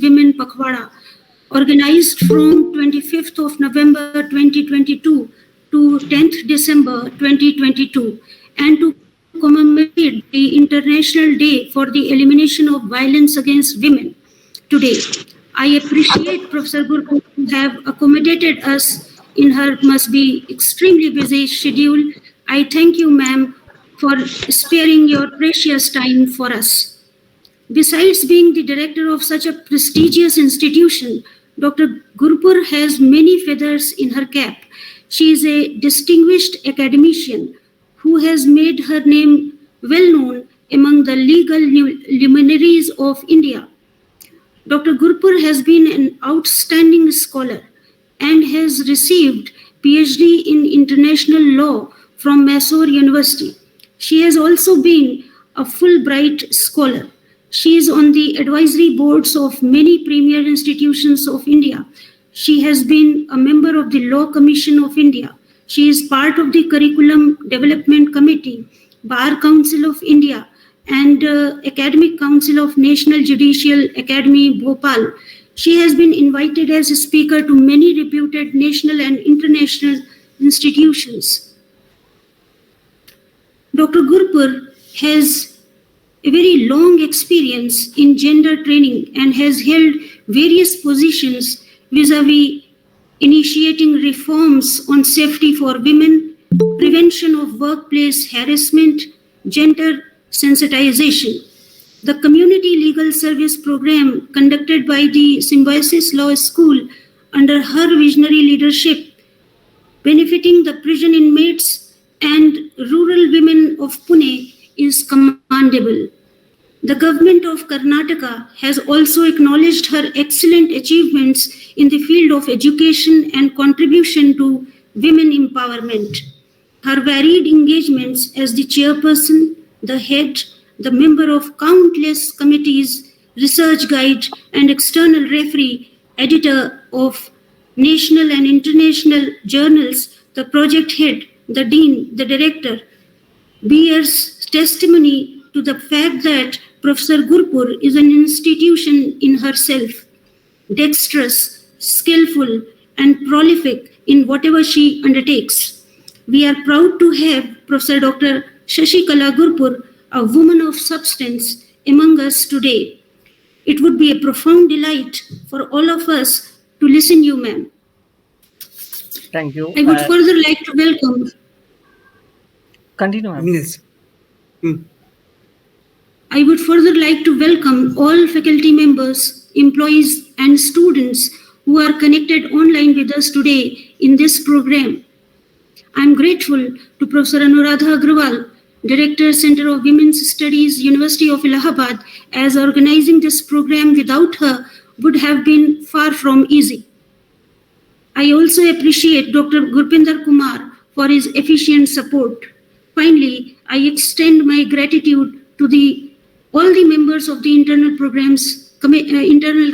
Women Pakhwada, organized from 25th of November 2022 to 10th December 2022, and to commemorate the International Day for the Elimination of Violence Against Women today. I appreciate Professor Gurku to have accommodated us in her must be extremely busy schedule. I thank you, ma'am, for sparing your precious time for us. Besides being the director of such a prestigious institution, Dr. Gurpur has many feathers in her cap. She is a distinguished academician who has made her name well known among the legal luminaries of India. Dr. Gurpur has been an outstanding scholar and has received PhD in international law from Mysore University. She has also been a Fulbright scholar. She is on the advisory boards of many premier institutions of India. She has been a member of the Law Commission of India. She is part of the Curriculum Development Committee, Bar Council of India, and Academic Council of National Judicial Academy, Bhopal. She has been invited as a speaker to many reputed national and international institutions. Dr. Gurpur has a very long experience in gender training and has held various positions vis-a-vis initiating reforms on safety for women, prevention of workplace harassment, gender sensitization. The Community Legal Service Program conducted by the Symbiosis Law School under her visionary leadership, benefiting the prison inmates and rural women of Pune, is commendable. The government of Karnataka has also acknowledged her excellent achievements in the field of education and contribution to women empowerment. Her varied engagements as the chairperson, the head, the member of countless committees, research guide, and external referee, editor of national and international journals, the project head, the dean, the director, bears testimony to the fact that Professor Gurpur is an institution in herself, dexterous, skillful, and prolific in whatever she undertakes. We are proud to have Professor Dr. Shashikala Gurpur, a woman of substance, among us today. It would be a profound delight for all of us to listen to you, ma'am. Thank you. I would further like to welcome. Continue, ma'am. Yes. I would further like to welcome all faculty members, employees, and students who are connected online with us today in this program. I am grateful to Professor Anuradha Agrawal, Director, Center of Women's Studies, University of Allahabad, as organizing this program without her would have been far from easy. I also appreciate Dr. Gurpinder Kumar for his efficient support. Finally, I extend my gratitude to all the members of the Internal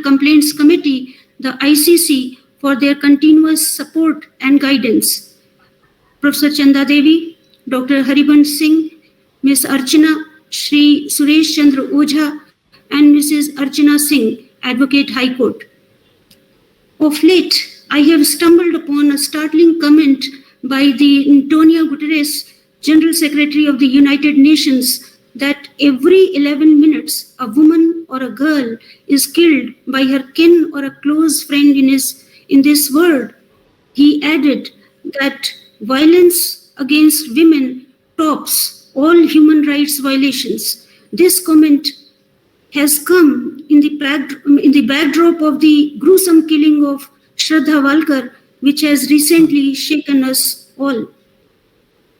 Complaints Committee, the ICC, for their continuous support and guidance. Professor Chanda Devi, Dr. Haribans Singh, Ms. Archana, Shri Suresh Chandra Ojha, and Mrs. Archana Singh, Advocate High Court. Of late, I have stumbled upon a startling comment by the Antonio Guterres, General Secretary of the United Nations, that every 11 minutes a woman or a girl is killed by her kin or a close friend in this world. He added that violence against women tops all human rights violations. This comment has come in the backdrop of the gruesome killing of Shraddha Walkar, which has recently shaken us all.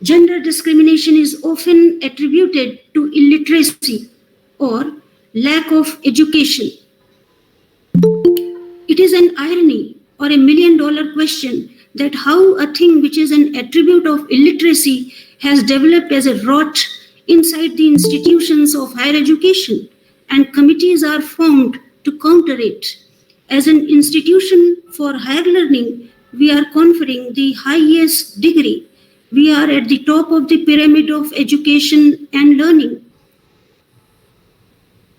Gender discrimination is often attributed to illiteracy or lack of education. It is an irony or a million-dollar question that how a thing which is an attribute of illiteracy has developed as a rot inside the institutions of higher education, and committees are formed to counter it. As an institution for higher learning, we are conferring the highest degree. We are at the top of the pyramid of education and learning.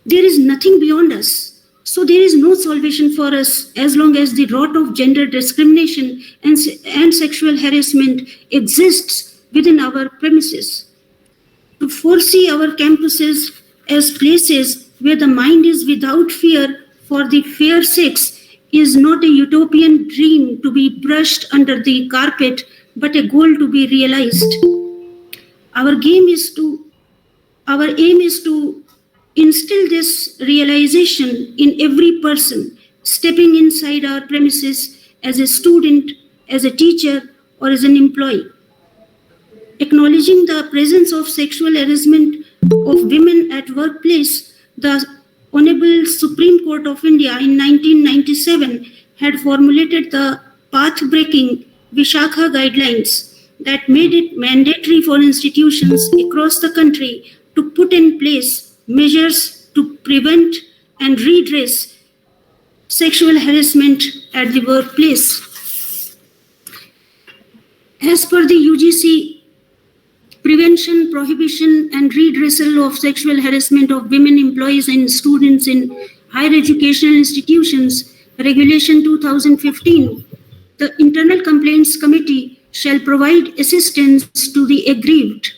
There is nothing beyond us. So there is no salvation for us as long as the rot of gender discrimination and sexual harassment exists within our premises. To foresee our campuses as places where the mind is without fear for the fair sex is not a utopian dream to be brushed under the carpet, but a goal to be realized. Our game is to our aim is to instill this realization in every person stepping inside our premises as a student, as a teacher, or as an employee. Acknowledging the presence of sexual harassment of women at workplace, the Honorable Supreme Court of India in 1997 had formulated the path-breaking Vishakha guidelines that made it mandatory for institutions across the country to put in place measures to prevent and redress sexual harassment at the workplace. As per the UGC, prevention, prohibition, and redressal of sexual harassment of women employees and students in higher educational institutions, Regulation 2015, the Internal Complaints Committee shall provide assistance to the aggrieved.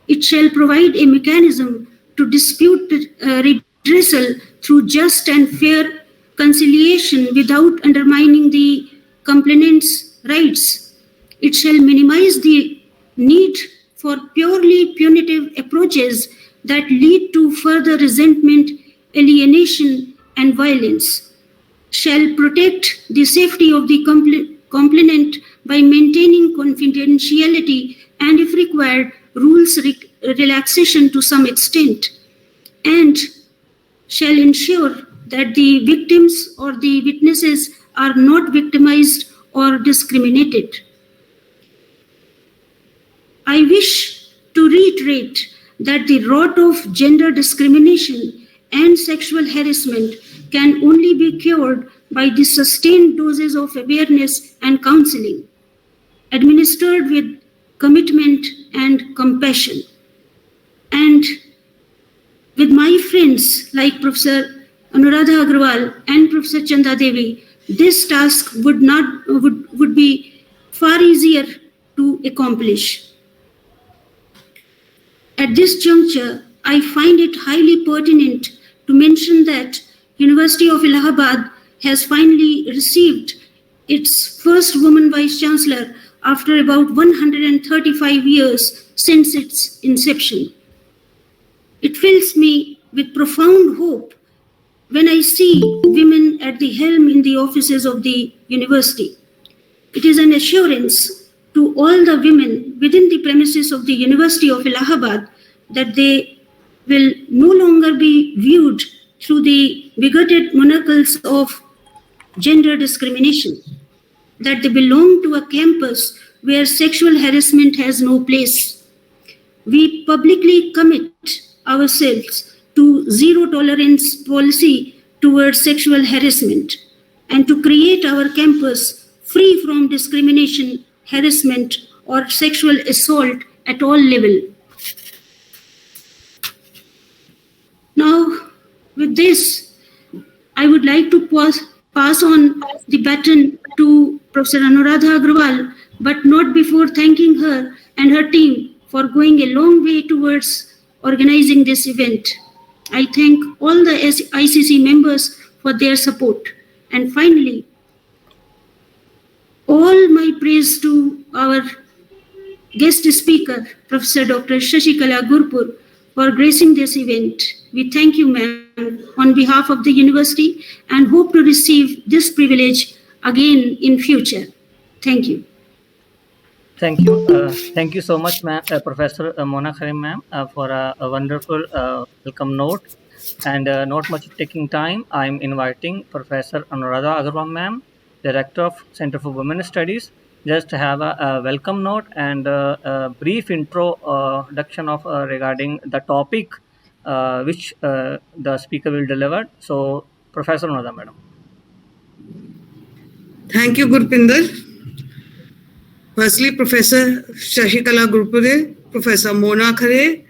It shall provide a mechanism to dispute redressal through just and fair conciliation without undermining the complainant's rights. It shall minimize the need for purely punitive approaches that lead to further resentment, alienation, and violence. Shall protect the safety of the complainant by maintaining confidentiality and, if required, rules relaxation to some extent, and shall ensure that the victims or the witnesses are not victimized or discriminated. I wish to reiterate that the rot of gender discrimination and sexual harassment can only be cured by the sustained doses of awareness and counseling, administered with commitment and compassion. And with my friends like Professor Anuradha Agrawal and Professor Chanda Devi, this task would be far easier to accomplish. At this juncture, I find it highly pertinent to mention that University of Allahabad has finally received its first woman vice chancellor after about 135 years since its inception. It fills me with profound hope when I see women at the helm in the offices of the university. It is an assurance to all the women within the premises of the University of Allahabad that they will no longer be viewed through the bigoted monocles of gender discrimination, that they belong to a campus where sexual harassment has no place. We publicly commit ourselves to zero tolerance policy towards sexual harassment and to create our campus free from discrimination, harassment, or sexual assault at all levels. Now, with this, I would like to pass on the baton to Professor Anuradha Agrawal, but not before thanking her and her team for going a long way towards organizing this event. I thank all the ICC members for their support. And finally, all my praise to our guest speaker, Professor Dr. Shashikala Gurpur, for gracing this event. We thank you, ma'am, on behalf of the university and hope to receive this privilege again in future. Thank you. Thank you. Thank you so much, ma'am, Professor Mona Karim, ma'am, for a wonderful welcome note. And not much taking time, I'm inviting Professor Anuradha Agarwal, ma'am, Director of Center for Women Studies, just to have a welcome note and a brief introduction of regarding the topic which the speaker will deliver. So, Professor Anuradha, madam. Thank you, Gurpinder. Firstly, Professor Shashikala Gurpure, Professor Mona Khare,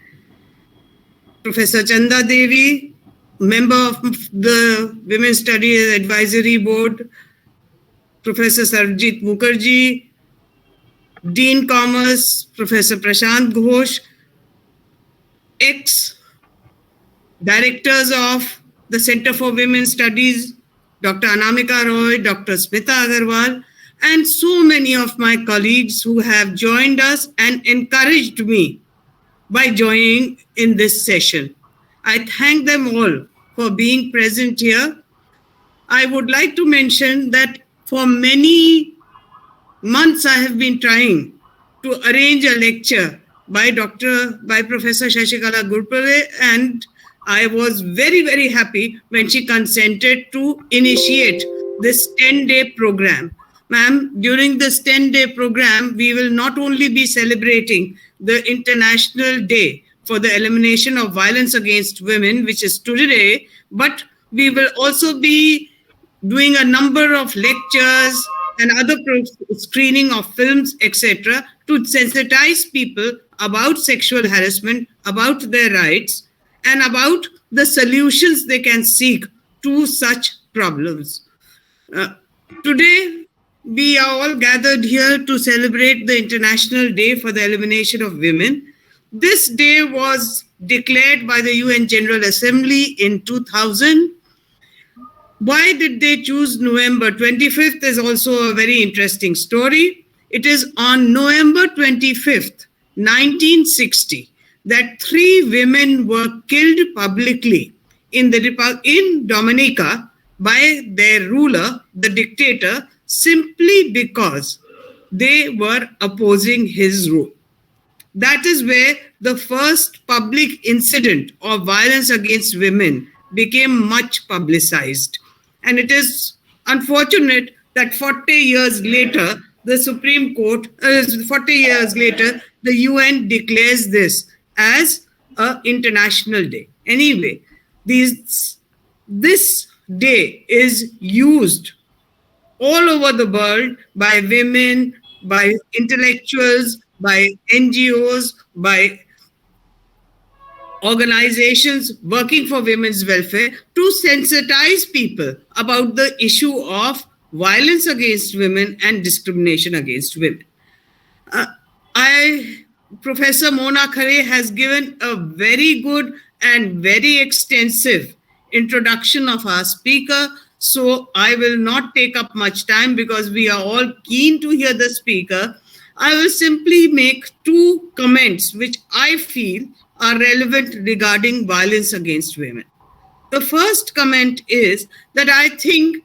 Professor Chanda Devi, member of the Women's Studies Advisory Board, Professor Sarojit Mukherjee, Dean Commerce, Professor Prashant Ghosh, ex directors of the Center for Women's Studies, Dr. Anamika Roy, Dr. Smita Agarwal, and so many of my colleagues who have joined us and encouraged me by joining in this session. I thank them all for being present here. I would like to mention that for many months I have been trying to arrange a lecture by Professor Shashikala Gurpade, and I was very, very happy when she consented to initiate this 10-day program. Ma'am, during this 10-day program, we will not only be celebrating the International Day for the Elimination of Violence Against Women, which is today, but we will also be doing a number of lectures and other screening of films, etc., to sensitize people about sexual harassment, about their rights, and about the solutions they can seek to such problems. Today, we are all gathered here to celebrate the International Day for the Elimination of Women. This day was declared by the UN General Assembly in 2000. Why did they choose November 25th is also a very interesting story. It is on November 25th, 1960, that 3 women were killed publicly in Dominica by their ruler, the dictator, simply because they were opposing his rule. That is where the first public incident of violence against women became much publicized. And it is unfortunate that 40 years later, the Supreme Court, 40 years later, the UN declares this as an international day. Anyway, this day is used all over the world by women, by intellectuals, by NGOs, by organizations working for women's welfare to sensitize people about the issue of violence against women and discrimination against women. Professor Mona Khare has given a very good and very extensive introduction of our speaker, so I will not take up much time because we are all keen to hear the speaker. I will simply make 2 comments which I feel are relevant regarding violence against women. The first comment is that I think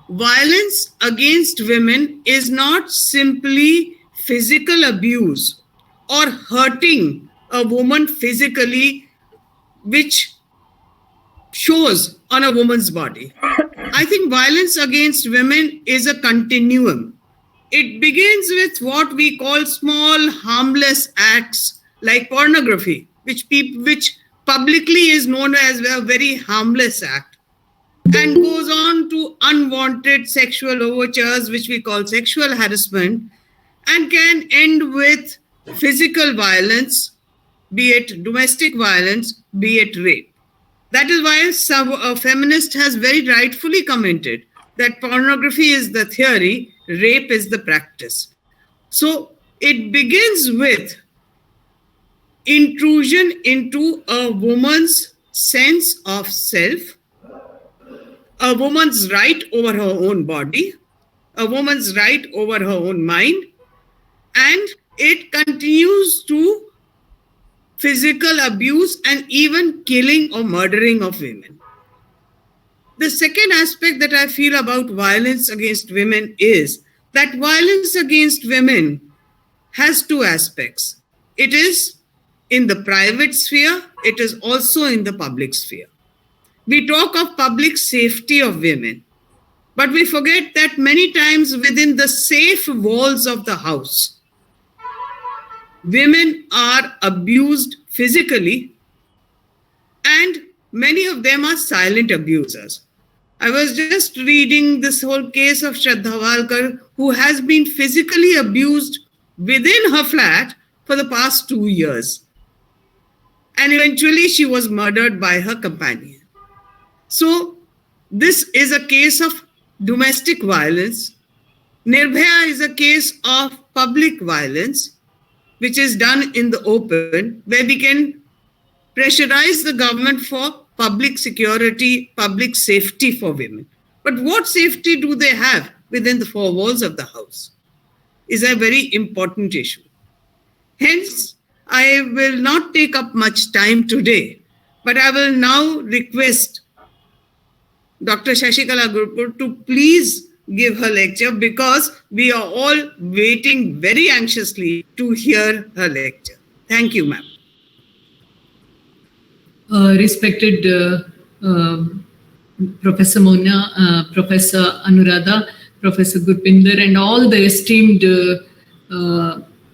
violence against women is not simply physical abuse or hurting a woman physically, which shows on a woman's body. I think violence against women is a continuum. It begins with what we call small, harmless acts like pornography, which publicly is known as a very harmless act, and goes on to unwanted sexual overtures, which we call sexual harassment, and can end with physical violence, be it domestic violence, be it rape. That is why a feminist has very rightfully commented that pornography is the theory, rape is the practice. So it begins with intrusion into a woman's sense of self, a woman's right over her own body, a woman's right over her own mind, and it continues to physical abuse and even killing or murdering of women. The second aspect that I feel about violence against women is that violence against women has 2 aspects. It is in the private sphere, it is also in the public sphere. We talk of public safety of women, but we forget that many times within the safe walls of the house, women are abused physically, and many of them are silent abusers. I was just reading this whole case of Shraddha Walkar, who has been physically abused within her flat for the past 2 years. And eventually she was murdered by her companion. So, this is a case of domestic violence. Nirbhaya is a case of public violence, which is done in the open, where we can pressurize the government for public security, public safety for women. But what safety do they have within the four walls of the house is a very important issue. Hence, I will not take up much time today, but I will now request Dr. Shashikala Gurpur to please give her lecture, because we are all waiting very anxiously to hear her lecture. Thank you, ma'am. Respected Professor Mona, Professor Anuradha, Professor Gurpinder, and all the esteemed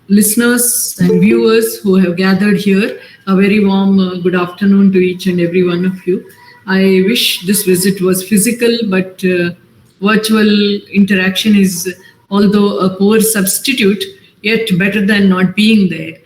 listeners and viewers who have gathered here, a very warm good afternoon to each and every one of you. I wish this visit was physical, but virtual interaction is, although a poor substitute, yet better than not being there.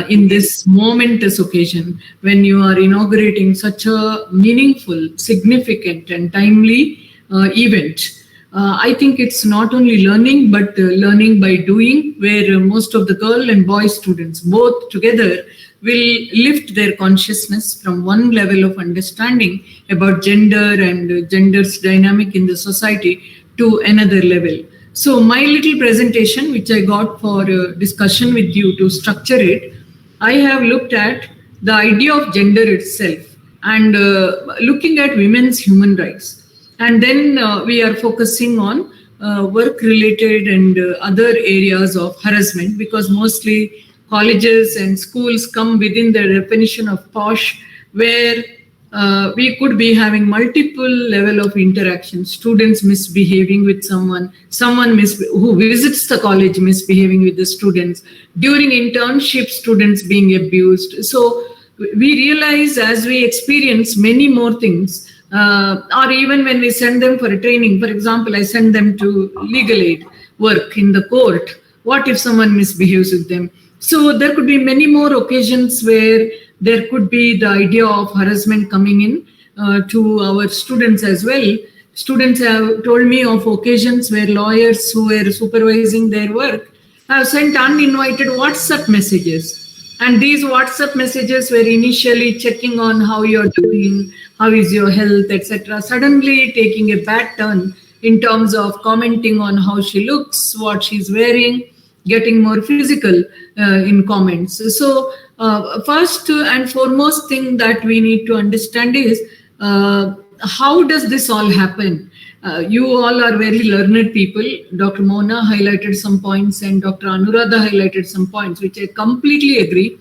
In this momentous occasion when you are inaugurating such a meaningful, significant and timely event. I think it's not only learning, but learning by doing, where most of the girl and boy students both together will lift their consciousness from one level of understanding about gender and gender's dynamic in the society to another level. So my little presentation, which I got for discussion with you to structure it, I have looked at the idea of gender itself and looking at women's human rights. And then we are focusing on work-related and other areas of harassment, because mostly colleges and schools come within the definition of posh, where we could be having multiple level of interaction, students misbehaving with someone who visits the college misbehaving with the students, during internship students being abused. So we realize as we experience many more things, or even when we send them for a training, for example, I send them to legal aid work in the court, what if someone misbehaves with them? So there could be many more occasions where there could be the idea of harassment coming in to our students as well. Students have told me of occasions where lawyers who were supervising their work have sent uninvited WhatsApp messages. And these WhatsApp messages were initially checking on how you're doing, how is your health, etc. Suddenly taking a bad turn in terms of commenting on how she looks, what she's wearing, getting more physical in comments. So first and foremost thing that we need to understand is how does this all happen? You all are very learned people. Dr. Mona highlighted some points and Dr. Anuradha highlighted some points, which I completely agree,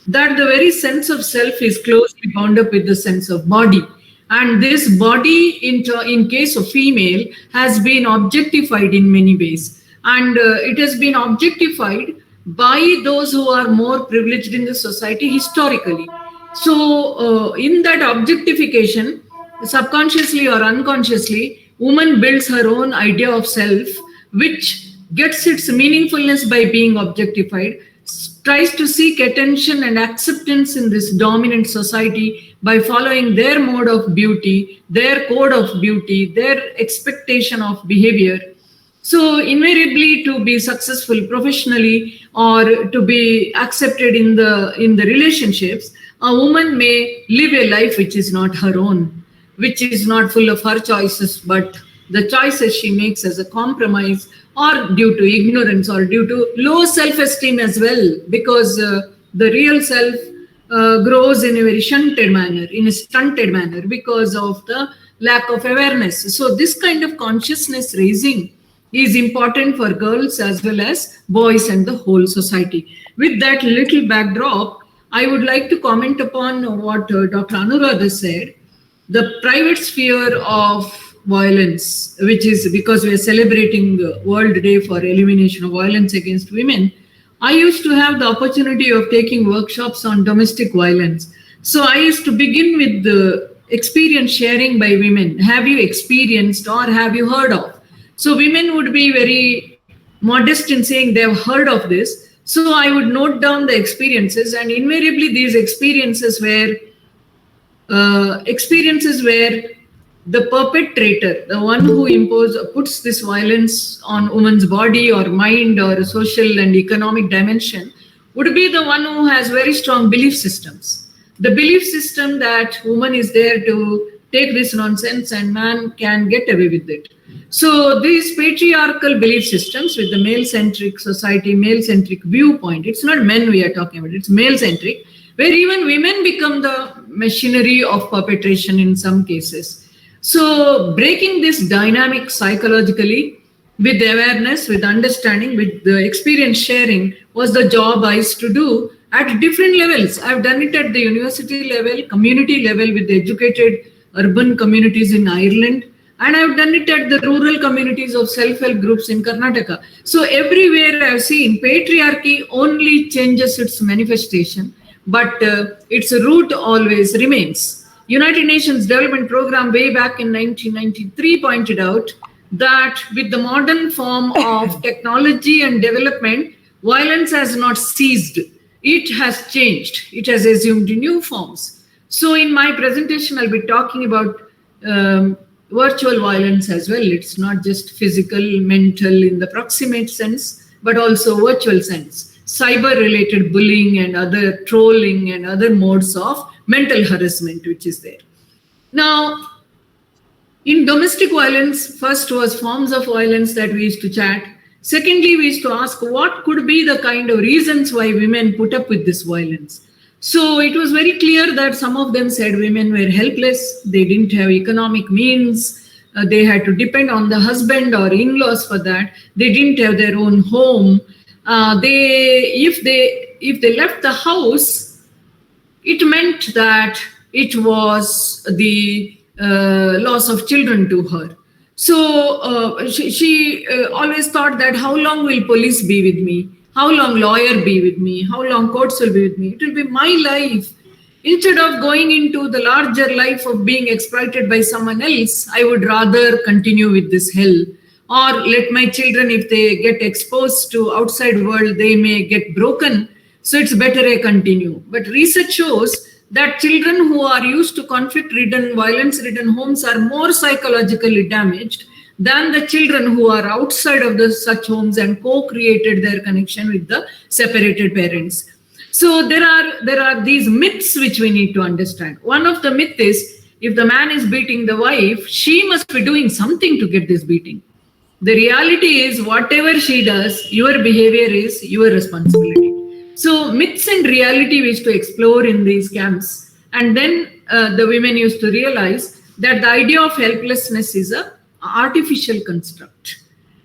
that the very sense of self is closely bound up with the sense of body. And this body, in case of female, has been objectified in many ways. And it has been objectified by those who are more privileged in the society historically. So in that objectification, subconsciously or unconsciously, woman builds her own idea of self, which gets its meaningfulness by being objectified, tries to seek attention and acceptance in this dominant society by following their mode of beauty, their code of beauty, their expectation of behavior. So invariably, to be successful professionally or to be accepted in the relationships, a woman may live a life which is not her own, which is not full of her choices, but the choices she makes as a compromise, or due to ignorance, or due to low self-esteem as well, because the real self grows in a very stunted manner because of the lack of awareness. So this kind of consciousness raising is important for girls as well as boys and the whole society. With that little backdrop, I would like to comment upon what Dr. Anuradha said. The private sphere of violence, which is because we are celebrating World Day for Elimination of Violence Against Women, I used to have the opportunity of taking workshops on domestic violence. So I used to begin with the experience sharing by women. Have you experienced or have you heard of? So women would be very modest in saying they've heard of this. So I would note down the experiences, and invariably these experiences were experiences where the perpetrator, the one who puts this violence on woman's body or mind or social and economic dimension, would be the one who has very strong belief systems. The belief system that woman is there to take this nonsense and man can get away with it. So these patriarchal belief systems with the male-centric society, male-centric viewpoint, it's not men we are talking about, it's male-centric, where even women become the machinery of perpetration in some cases. So breaking this dynamic psychologically with awareness, with understanding, with the experience sharing was the job I used to do at different levels. I've done it at the university level, community level with the educated urban communities in Ireland, and I've done it at the rural communities of self-help groups in Karnataka. So everywhere I've seen patriarchy only changes its manifestation, but its root always remains. United Nations Development Program way back in 1993 pointed out that with the modern form of technology and development, violence has not ceased. It has changed. It has assumed new forms. So in my presentation, I'll be talking about virtual violence as well. It's not just physical, mental in the proximate sense, but also virtual sense. Cyber-related bullying and other trolling and other modes of mental harassment, which is there. Now, in domestic violence, first was forms of violence that we used to chat. Secondly, we used to ask what could be the kind of reasons why women put up with this violence. So it was very clear that some of them said women were helpless, they didn't have economic means, they had to depend on the husband or in-laws for that, they didn't have their own home. If they left the house, it meant that it was the loss of children to her. So she always thought that how long will police be with me? How long lawyer be with me? How long courts will be with me? It will be my life. Instead of going into the larger life of being exploited by someone else, I would rather continue with this hell. Or let my children, if they get exposed to outside world, they may get broken. So it's better I continue. But research shows that children who are used to conflict-ridden, violence-ridden homes are more psychologically damaged than the children who are outside of such homes and co-created their connection with the separated parents. So there are these myths which we need to understand. One of the myth is, if the man is beating the wife, she must be doing something to get this beating. The reality is, whatever she does, your behavior is your responsibility. So myths and reality we used to explore in these camps. And then the women used to realize that the idea of helplessness is an artificial construct.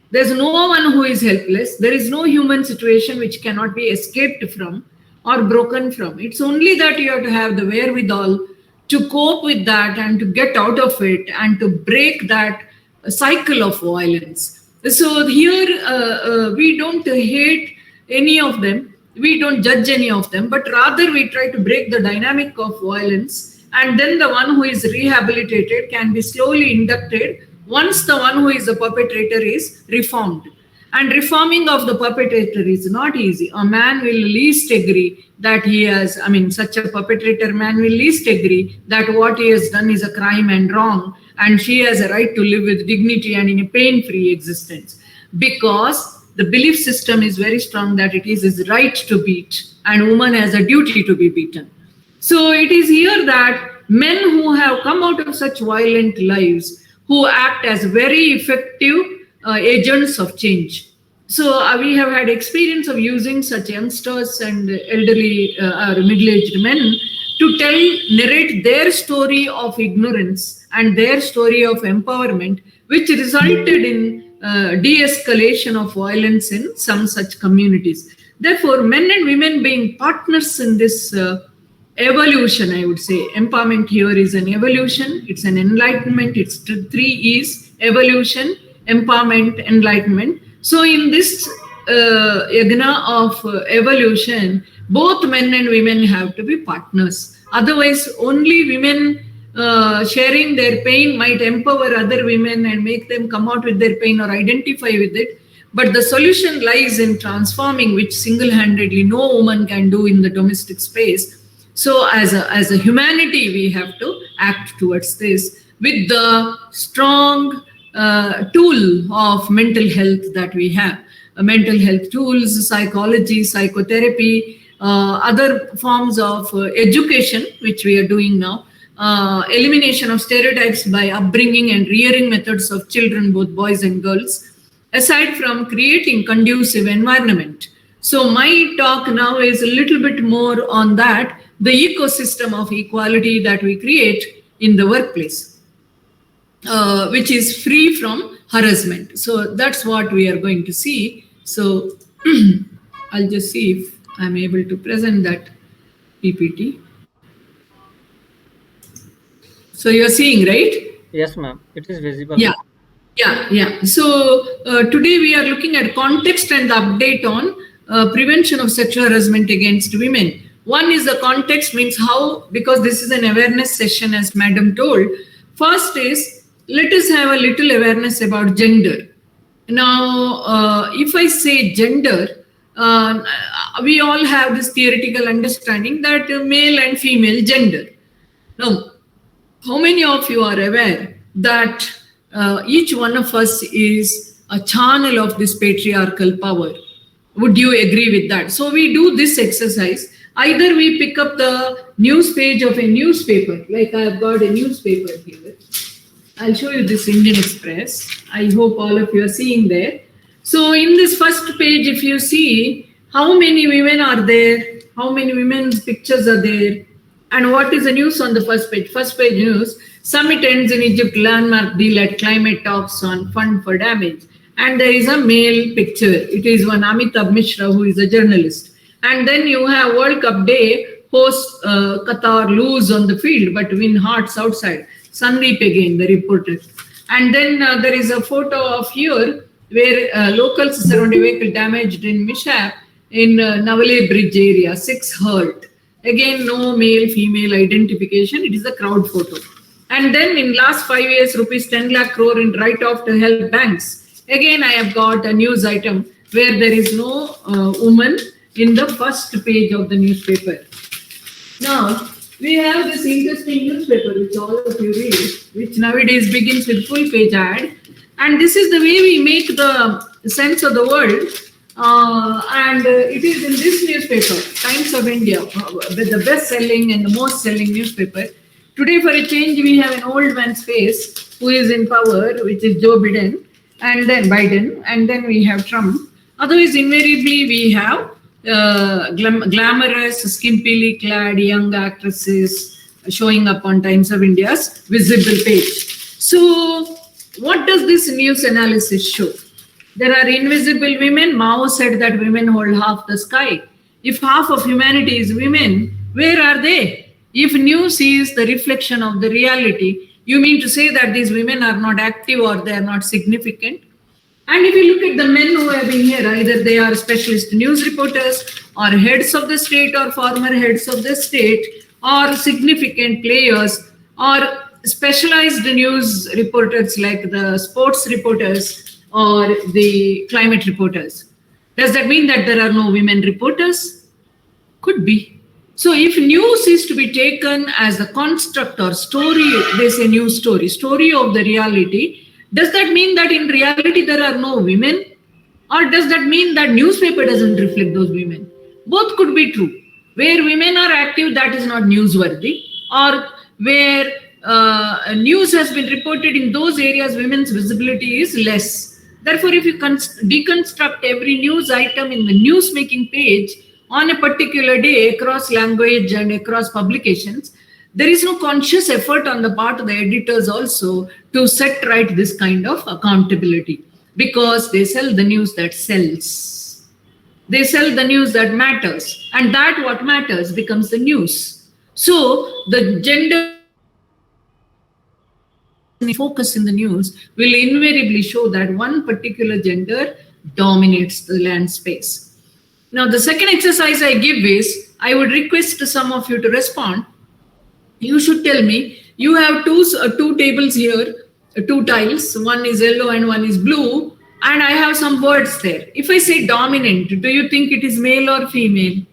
There's no one who is helpless. There is no human situation which cannot be escaped from or broken from. It's only that you have to have the wherewithal to cope with that and to get out of it and to break that cycle of violence. So here we don't hate any of them. We don't judge any of them, but rather we try to break the dynamic of violence, and then the one who is rehabilitated can be slowly inducted once the one who is the perpetrator is reformed. And reforming of the perpetrator is not easy. A man will least agree that he has, such a perpetrator man will least agree that what he has done is a crime and wrong, and she has a right to live with dignity and in a pain-free existence. Because the belief system is very strong that it is his right to beat and woman has a duty to be beaten. So it is here that men who have come out of such violent lives, who act as very effective agents of change. So we have had experience of using such youngsters and elderly or middle-aged men to narrate their story of ignorance and their story of empowerment, which resulted in de-escalation of violence in some such communities. Therefore, men and women being partners in this evolution, I would say. Empowerment here is an evolution, it's an enlightenment, it's 3 E's, evolution, empowerment, enlightenment. So in this yagna of evolution, both men and women have to be partners. Otherwise, only women sharing their pain might empower other women and make them come out with their pain or identify with it. But the solution lies in transforming, which single-handedly no woman can do in the domestic space, So as a humanity, we have to act towards this with the strong tool of mental health that we have. Mental health tools, psychology, psychotherapy, other forms of education, which we are doing now, elimination of stereotypes by upbringing and rearing methods of children, both boys and girls, aside from creating conducive environment. So my talk now is a little bit more on that, the ecosystem of equality that we create in the workplace, which is free from harassment. So that's what we are going to see. So I'll just see if I'm able to present that PPT. So you're seeing, right? Yes, ma'am. It is visible. Yeah. So today we are looking at context and the update on prevention of sexual harassment against women. One is the context, means how, because this is an awareness session, as madam told. First is, let us have a little awareness about gender. Now, if I say gender, we all have this theoretical understanding that male and female gender. Now, how many of you are aware that each one of us is a channel of this patriarchal power? Would you agree with that? So we do this exercise. Either we pick up the news page of a newspaper, like I've got a newspaper here. I'll show you this Indian Express. I hope all of you are seeing there. So in this first page, if you see how many women are there, how many women's pictures are there, and what is the news on the first page? First page news: summit ends in Egypt, landmark deal at climate talks on fund for damage. And there is a male picture. It is one Amitabh Mishra, who is a journalist. And then you have World Cup Day, host Qatar lose on the field but win hearts outside. Sandeep again, the reporter. And then there is a photo of here where locals surround a vehicle damaged in mishap in Navale Bridge area, 6 hurt. Again, no male, female identification. It is a crowd photo. And then in last 5 years, rupees 10 lakh crore in write-off to help banks. Again, I have got a news item where there is no woman in the first page of the newspaper. Now, we have this interesting newspaper, which all of you read, which nowadays begins with full page ad. And this is the way we make the sense of the world. And it is in this newspaper, Times of India, the best-selling and the most-selling newspaper. Today, for a change, we have an old man's face who is in power, which is Joe Biden, and then we have Trump. Otherwise, invariably, we have glamorous, skimpily clad young actresses showing up on Times of India's visible page. So, what does this news analysis show? There are invisible women. Mao said that women hold half the sky. If half of humanity is women, where are they? If news is the reflection of the reality, you mean to say that these women are not active or they are not significant? And if you look at the men who have been here, either they are specialist news reporters or heads of the state or former heads of the state or significant players or specialized news reporters like the sports reporters or the climate reporters. Does that mean that there are no women reporters? Could be. So if news is to be taken as a construct or story, they say news story of the reality, does that mean that in reality there are no women? Or does that mean that newspaper doesn't reflect those women? Both could be true. Where women are active, that is not newsworthy. Or where news has been reported in those areas, women's visibility is less. Therefore, if you deconstruct every news item in the news making page on a particular day across language and across publications, there is no conscious effort on the part of the editors also to set right this kind of accountability, because they sell the news that sells. They sell the news that matters, and that what matters becomes the news. So the gender focus in the news will invariably show that one particular gender dominates the land space. Now, the second exercise I give is, I would request some of you to respond. You should tell me, you have two tables here, two tiles, one is yellow and one is blue, and I have some words there. If I say dominant, do you think it is male or female?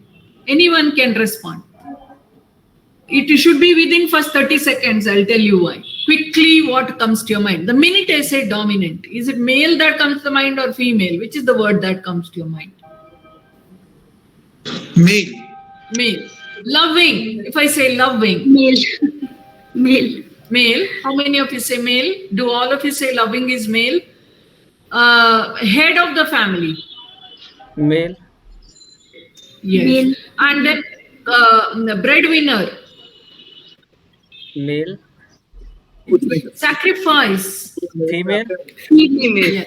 Anyone can respond. It should be within first 30 seconds. I'll tell you why. Quickly, what comes to your mind? The minute I say dominant, is it male that comes to mind or female? Which is the word that comes to your mind? Male. Male. Loving. If I say loving. Male. Male. Male. How many of you say male? Do all of you say loving is male? Head of the family. Male. Yes. Male. And then the breadwinner. Male. Sacrifice. Female. Female. Yeah.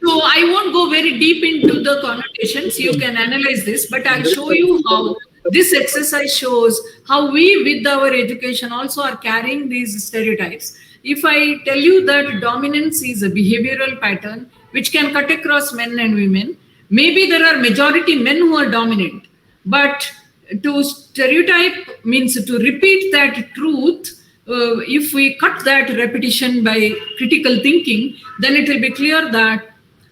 So I won't go very deep into the connotations. You can analyze this, but I'll show you how this exercise shows how we, with our education, also are carrying these stereotypes. If I tell you that dominance is a behavioral pattern which can cut across men and women, maybe there are majority men who are dominant, but to stereotype means to repeat that truth. If we cut that repetition by critical thinking, then it will be clear that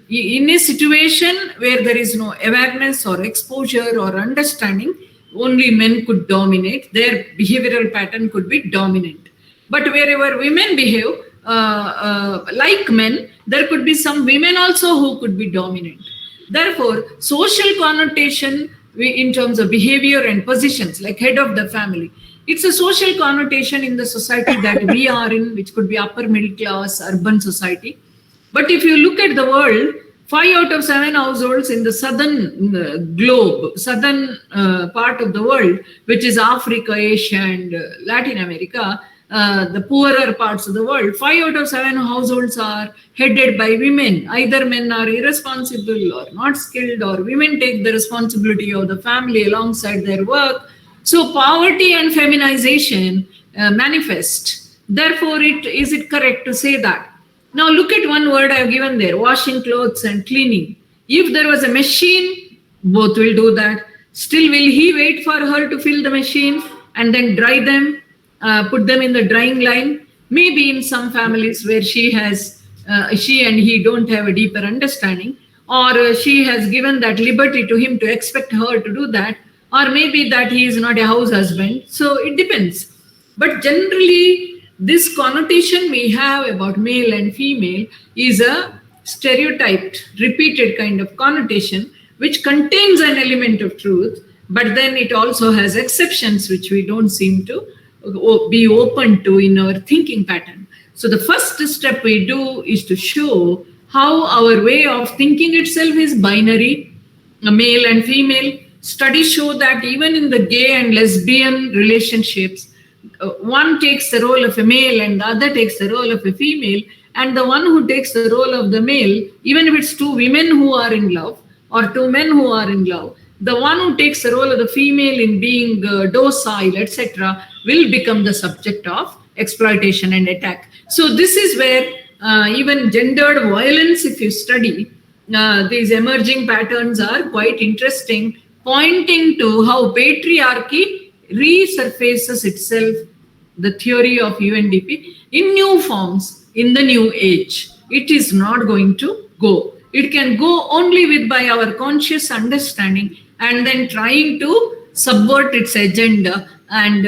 in a situation where there is no awareness or exposure or understanding, only men could dominate. Their behavioral pattern could be dominant. But wherever women behave like men, there could be some women also who could be dominant. Therefore, social connotation in terms of behavior and positions, like head of the family, it's a social connotation in the society that we are in, which could be upper middle class, urban society. But if you look at the world, 5 out of 7 households in the southern globe, southern part of the world, which is Africa, Asia, and Latin America, the poorer parts of the world, 5 out of 7 households are headed by women. Either men are irresponsible or not skilled, or women take the responsibility of the family alongside their work. So poverty and feminization manifest. Therefore, is it correct to say that? Now look at one word I have given there, washing clothes and cleaning. If there was a machine, both will do that. Still, will he wait for her to fill the machine and then dry them, put them in the drying line? Maybe in some families where she and he don't have a deeper understanding, or she has given that liberty to him to expect her to do that, or maybe that he is not a house husband. So it depends. But generally, this connotation we have about male and female is a stereotyped, repeated kind of connotation, which contains an element of truth, but then it also has exceptions which we don't seem to be open to in our thinking pattern. So the first step we do is to show how our way of thinking itself is binary, male and female. Studies show that even in the gay and lesbian relationships, one takes the role of a male and the other takes the role of a female, and the one who takes the role of the male, even if it's 2 women who are in love or 2 men who are in love, the one who takes the role of the female in being docile, etc., will become the subject of exploitation and attack. So this is where even gendered violence, if you study, these emerging patterns are quite interesting, pointing to how patriarchy resurfaces itself, the theory of UNDP, in new forms, in the new age. It is not going to go. It can go only by our conscious understanding and then trying to subvert its agenda and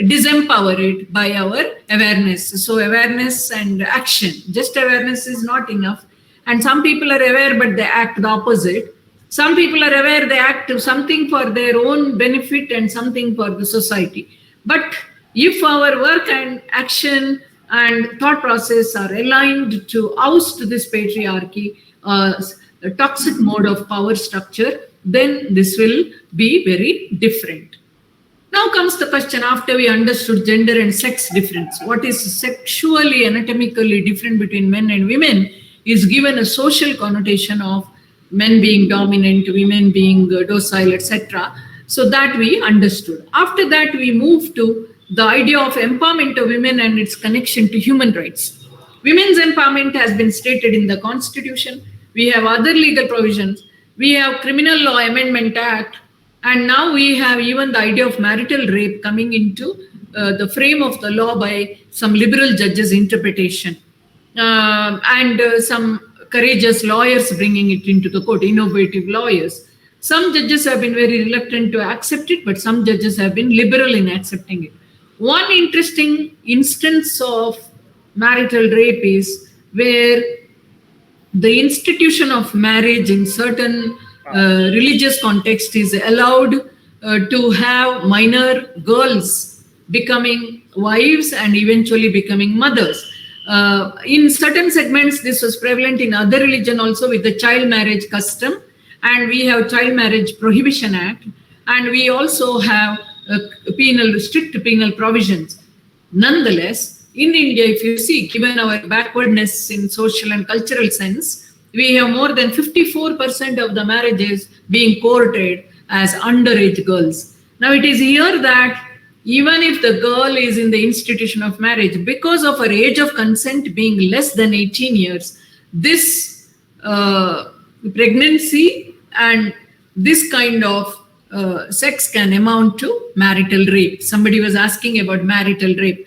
disempower it by our awareness. So awareness and action. Just awareness is not enough. And some people are aware, but they act the opposite. Some people are aware, they act something for their own benefit and something for the society. But if our work and action and thought process are aligned to oust this patriarchy, a toxic mode of power structure, then this will be very different. Now comes the question, after we understood gender and sex difference, what is sexually, anatomically different between men and women is given a social connotation of men being dominant, women being docile, etc. So that we understood. After that, we moved to the idea of empowerment of women and its connection to human rights. Women's empowerment has been stated in the Constitution. We have other legal provisions. We have Criminal Law Amendment Act. And now we have even the idea of marital rape coming into the frame of the law by some liberal judges' interpretation. And some courageous lawyers bringing it into the court, innovative lawyers. Some judges have been very reluctant to accept it, but some judges have been liberal in accepting it. One interesting instance of marital rape is where the institution of marriage in certain religious context is allowed to have minor girls becoming wives and eventually becoming mothers. In certain segments, this was prevalent in other religion also with the child marriage custom, and we have Child Marriage Prohibition Act, and we also have strict penal provisions. Nonetheless, in India, if you see, given our backwardness in social and cultural sense, we have more than 54% of the marriages being courted as underage girls. Now, it is here that even if the girl is in the institution of marriage, because of her age of consent being less than 18 years, this pregnancy and this kind of sex can amount to marital rape. Somebody was asking about marital rape.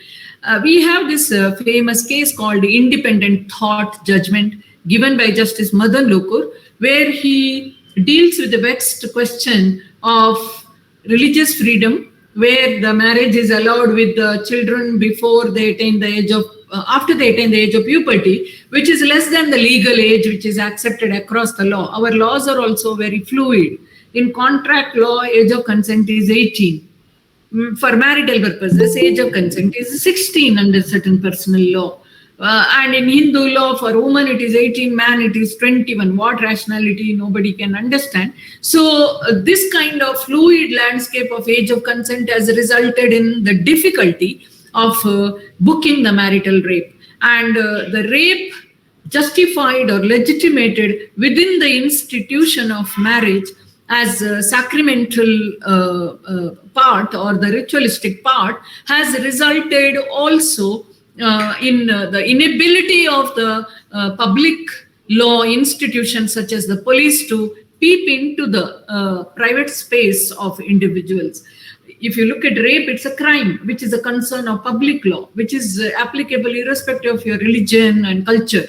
We have this famous case called Independent Thought Judgment given by Justice Madan Lokur, where he deals with the vexed question of religious freedom, where the marriage is allowed with the children before they attain the age of, after they attain the age of puberty, which is less than the legal age, which is accepted across the law. Our laws are also very fluid. In contract law, age of consent is 18. For marital purposes, age of consent is 16 under certain personal law. And in Hindu law, for woman it is 18, man it is 21. What rationality, nobody can understand. So this kind of fluid landscape of age of consent has resulted in the difficulty of booking the marital rape. And the rape justified or legitimated within the institution of marriage as a sacramental part or the ritualistic part has resulted also in the inability of the public law institutions such as the police to peep into the private space of individuals. If you look at rape, it's a crime, which is a concern of public law, which is applicable irrespective of your religion and culture.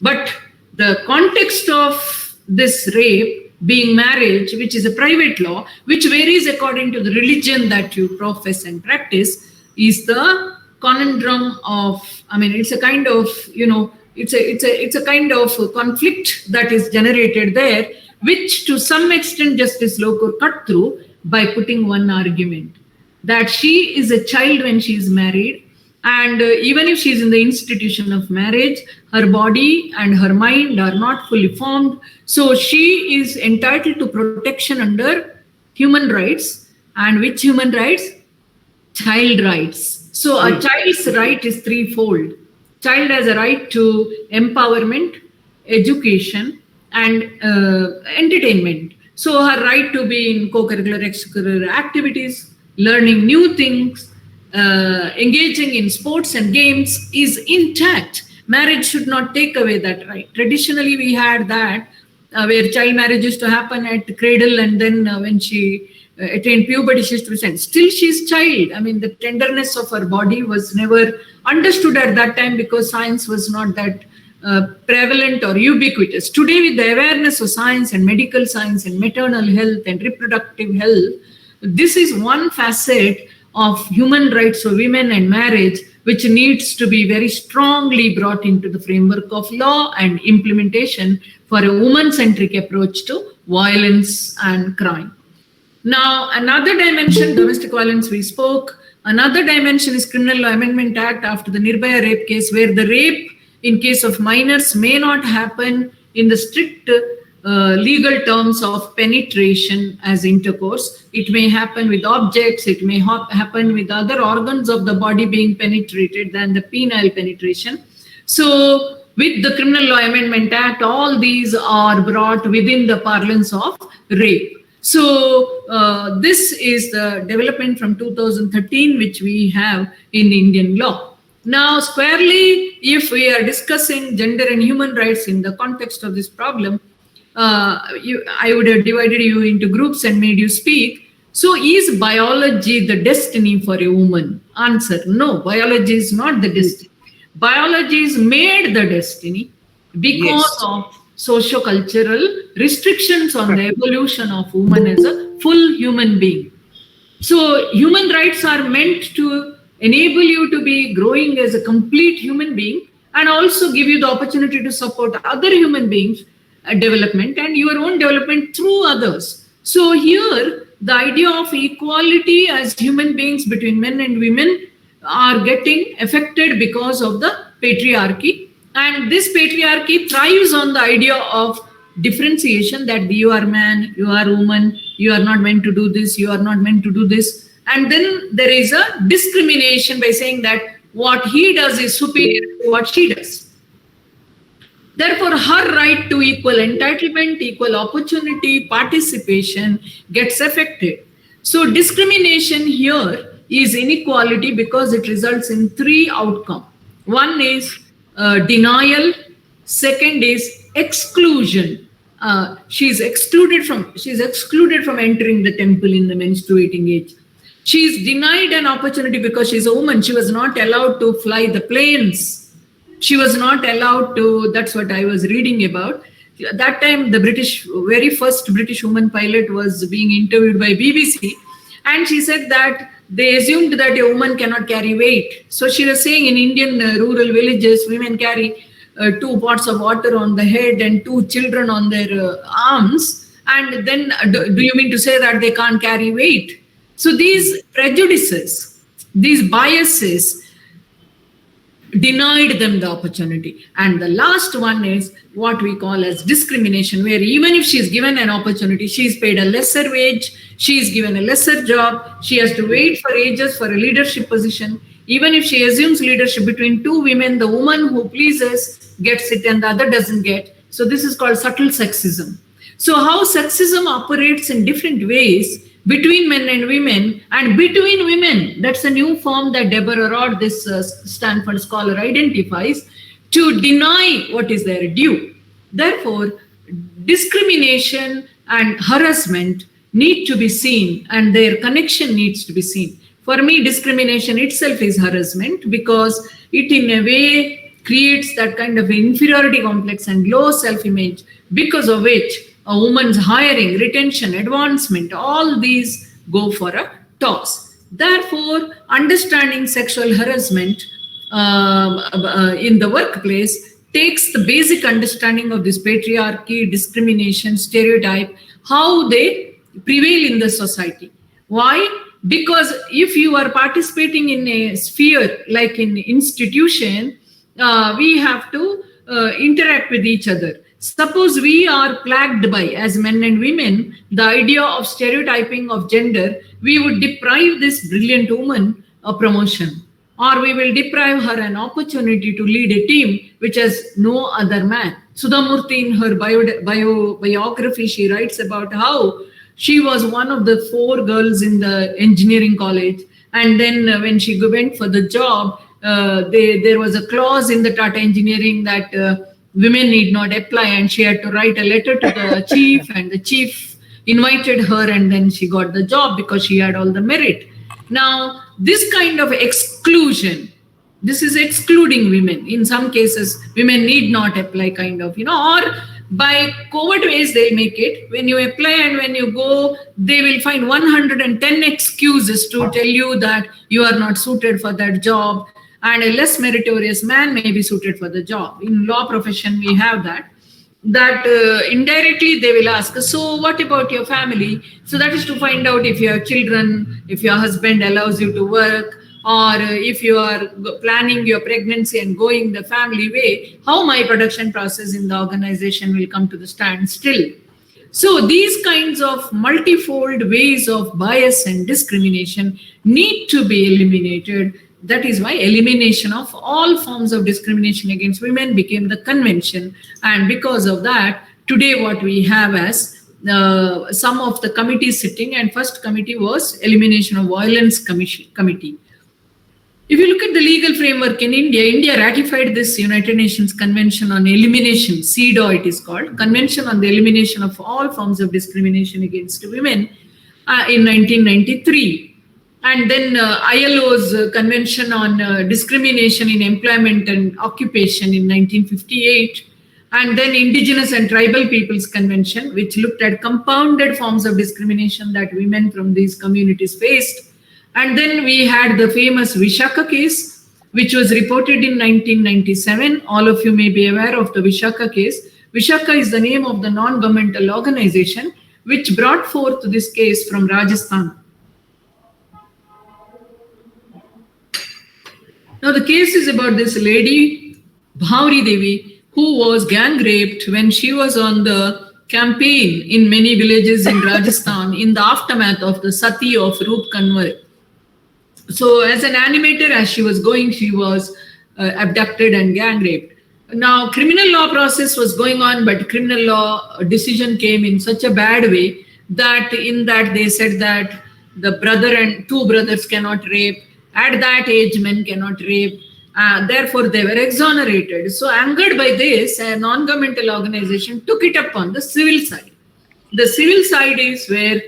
But the context of this rape being marriage, which is a private law, which varies according to the religion that you profess and practice, is the conundrum of, I mean, it's a kind of, you know, it's a kind of conflict that is generated there, which to some extent Justice Lokur cut through by putting one argument that she is a child when she is married, and even if she is in the institution of marriage, her body and her mind are not fully formed, so she is entitled to protection under human rights. And which human rights? Child rights. So a child's right is threefold. Child has a right to empowerment, education, and entertainment. So her right to be in co-curricular, extracurricular activities, learning new things, engaging in sports and games is intact. Marriage should not take away that right. Traditionally, we had that where child marriage used to happen at cradle, and then when she attained puberty, she used to be sent. Still, she's child. I mean, the tenderness of her body was never understood at that time because science was not that prevalent or ubiquitous. Today, with the awareness of science and medical science and maternal health and reproductive health, this is one facet of human rights of women and marriage, which needs to be very strongly brought into the framework of law and implementation for a woman-centric approach to violence and crime. Now, another dimension, domestic violence we spoke, another dimension is Criminal Law Amendment Act after the Nirbhaya rape case, where the rape in case of minors may not happen in the strict legal terms of penetration as intercourse. It may happen with objects, it may happen with other organs of the body being penetrated than the penile penetration. So with the Criminal Law Amendment Act, all these are brought within the parlance of rape. So this is the development from 2013, which we have in Indian law. Now, squarely, if we are discussing gender and human rights in the context of this problem, I would have divided you into groups and made you speak. So is biology the destiny for a woman? Answer, no, biology is not the destiny. Biology is made the destiny because of socio-cultural restrictions on the evolution of woman as a full human being. So human rights are meant to enable you to be growing as a complete human being, and also give you the opportunity to support other human beings development and your own development through others. So here the idea of equality as human beings between men and women are getting affected because of the patriarchy, and this patriarchy thrives on the idea of differentiation, that you are man, you are woman, you are not meant to do this, you are not meant to do this. And then there is a discrimination by saying that what he does is superior to what she does. Therefore, her right to equal entitlement, equal opportunity, participation gets affected. So discrimination here is inequality because it results in three outcomes. One is denial. Second is exclusion. She's excluded from entering the temple in the menstruating age. She is denied an opportunity because she's a woman. She was not allowed to fly the planes. She was not allowed to, that's what I was reading about. At that time, the very first British woman pilot was being interviewed by BBC. And she said that they assumed that a woman cannot carry weight. So she was saying in Indian rural villages, women carry 2 pots of water on the head and 2 children on their arms. And then do you mean to say that they can't carry weight? So these prejudices, these biases, denied them the opportunity. And the last one is what we call as discrimination, where even if she is given an opportunity, she is paid a lesser wage, she is given a lesser job, she has to wait for ages for a leadership position. Even if she assumes leadership between 2 women, the woman who pleases gets it and the other doesn't get. So this is called subtle sexism. So how sexism operates in different ways between men and women, and between women, that's a new form that Deborah Rodd, this Stanford scholar, identifies, to deny what is their due. Therefore, discrimination and harassment need to be seen, and their connection needs to be seen. For me, discrimination itself is harassment because it in a way creates that kind of inferiority complex and low self-image, because of which a woman's hiring, retention, advancement, all these go for a toss. Therefore, understanding sexual harassment in the workplace takes the basic understanding of this patriarchy, discrimination, stereotype, how they prevail in the society. Why? Because if you are participating in a sphere like in institution, we have to interact with each other. Suppose we are plagued by, as men and women, the idea of stereotyping of gender, we would deprive this brilliant woman a promotion, or we will deprive her an opportunity to lead a team which has no other man. Sudhamurthy, in her biography, she writes about how she was one of the 4 girls in the engineering college, and then when she went for the job, there was a clause in the Tata Engineering that women need not apply, and she had to write a letter to the chief, and the chief invited her, and then she got the job because she had all the merit. Now, this kind of exclusion, this is excluding women. In some cases, women need not apply, kind of, or by covert ways they'll make it. When you apply and when you go, they will find 110 excuses to tell you that you are not suited for that job, and a less meritorious man may be suited for the job. In law profession, we have that indirectly they will ask, so what about your family? So that is to find out if you have children, if your husband allows you to work, or if you are planning your pregnancy and going the family way, how my production process in the organization will come to the standstill. So these kinds of multifold ways of bias and discrimination need to be eliminated. That is why elimination of all forms of discrimination against women became the convention. And because of that, today what we have as some of the committees sitting, and first committee was Elimination of Violence Committee. If you look at the legal framework in India, India ratified this United Nations Convention on Elimination, CEDAW it is called, Convention on the Elimination of All Forms of Discrimination Against Women in 1993. And then ILO's Convention on Discrimination in Employment and Occupation in 1958. And then Indigenous and Tribal Peoples Convention, which looked at compounded forms of discrimination that women from these communities faced. And then we had the famous Vishaka case, which was reported in 1997. All of you may be aware of the Vishaka case. Vishaka is the name of the non-governmental organization which brought forth this case from Rajasthan. Now the case is about this lady, Bhauri Devi, who was gang raped when she was on the campaign in many villages in Rajasthan in the aftermath of the Sati of Roop Kanwar. So as an animator, as she was going, she was abducted and gang raped. Now criminal law process was going on, but criminal law decision came in such a bad way that in that they said that the brother and two brothers cannot rape. At that age, men cannot rape. Therefore, they were exonerated. So angered by this, a non-governmental organization took it up on the civil side. The civil side is where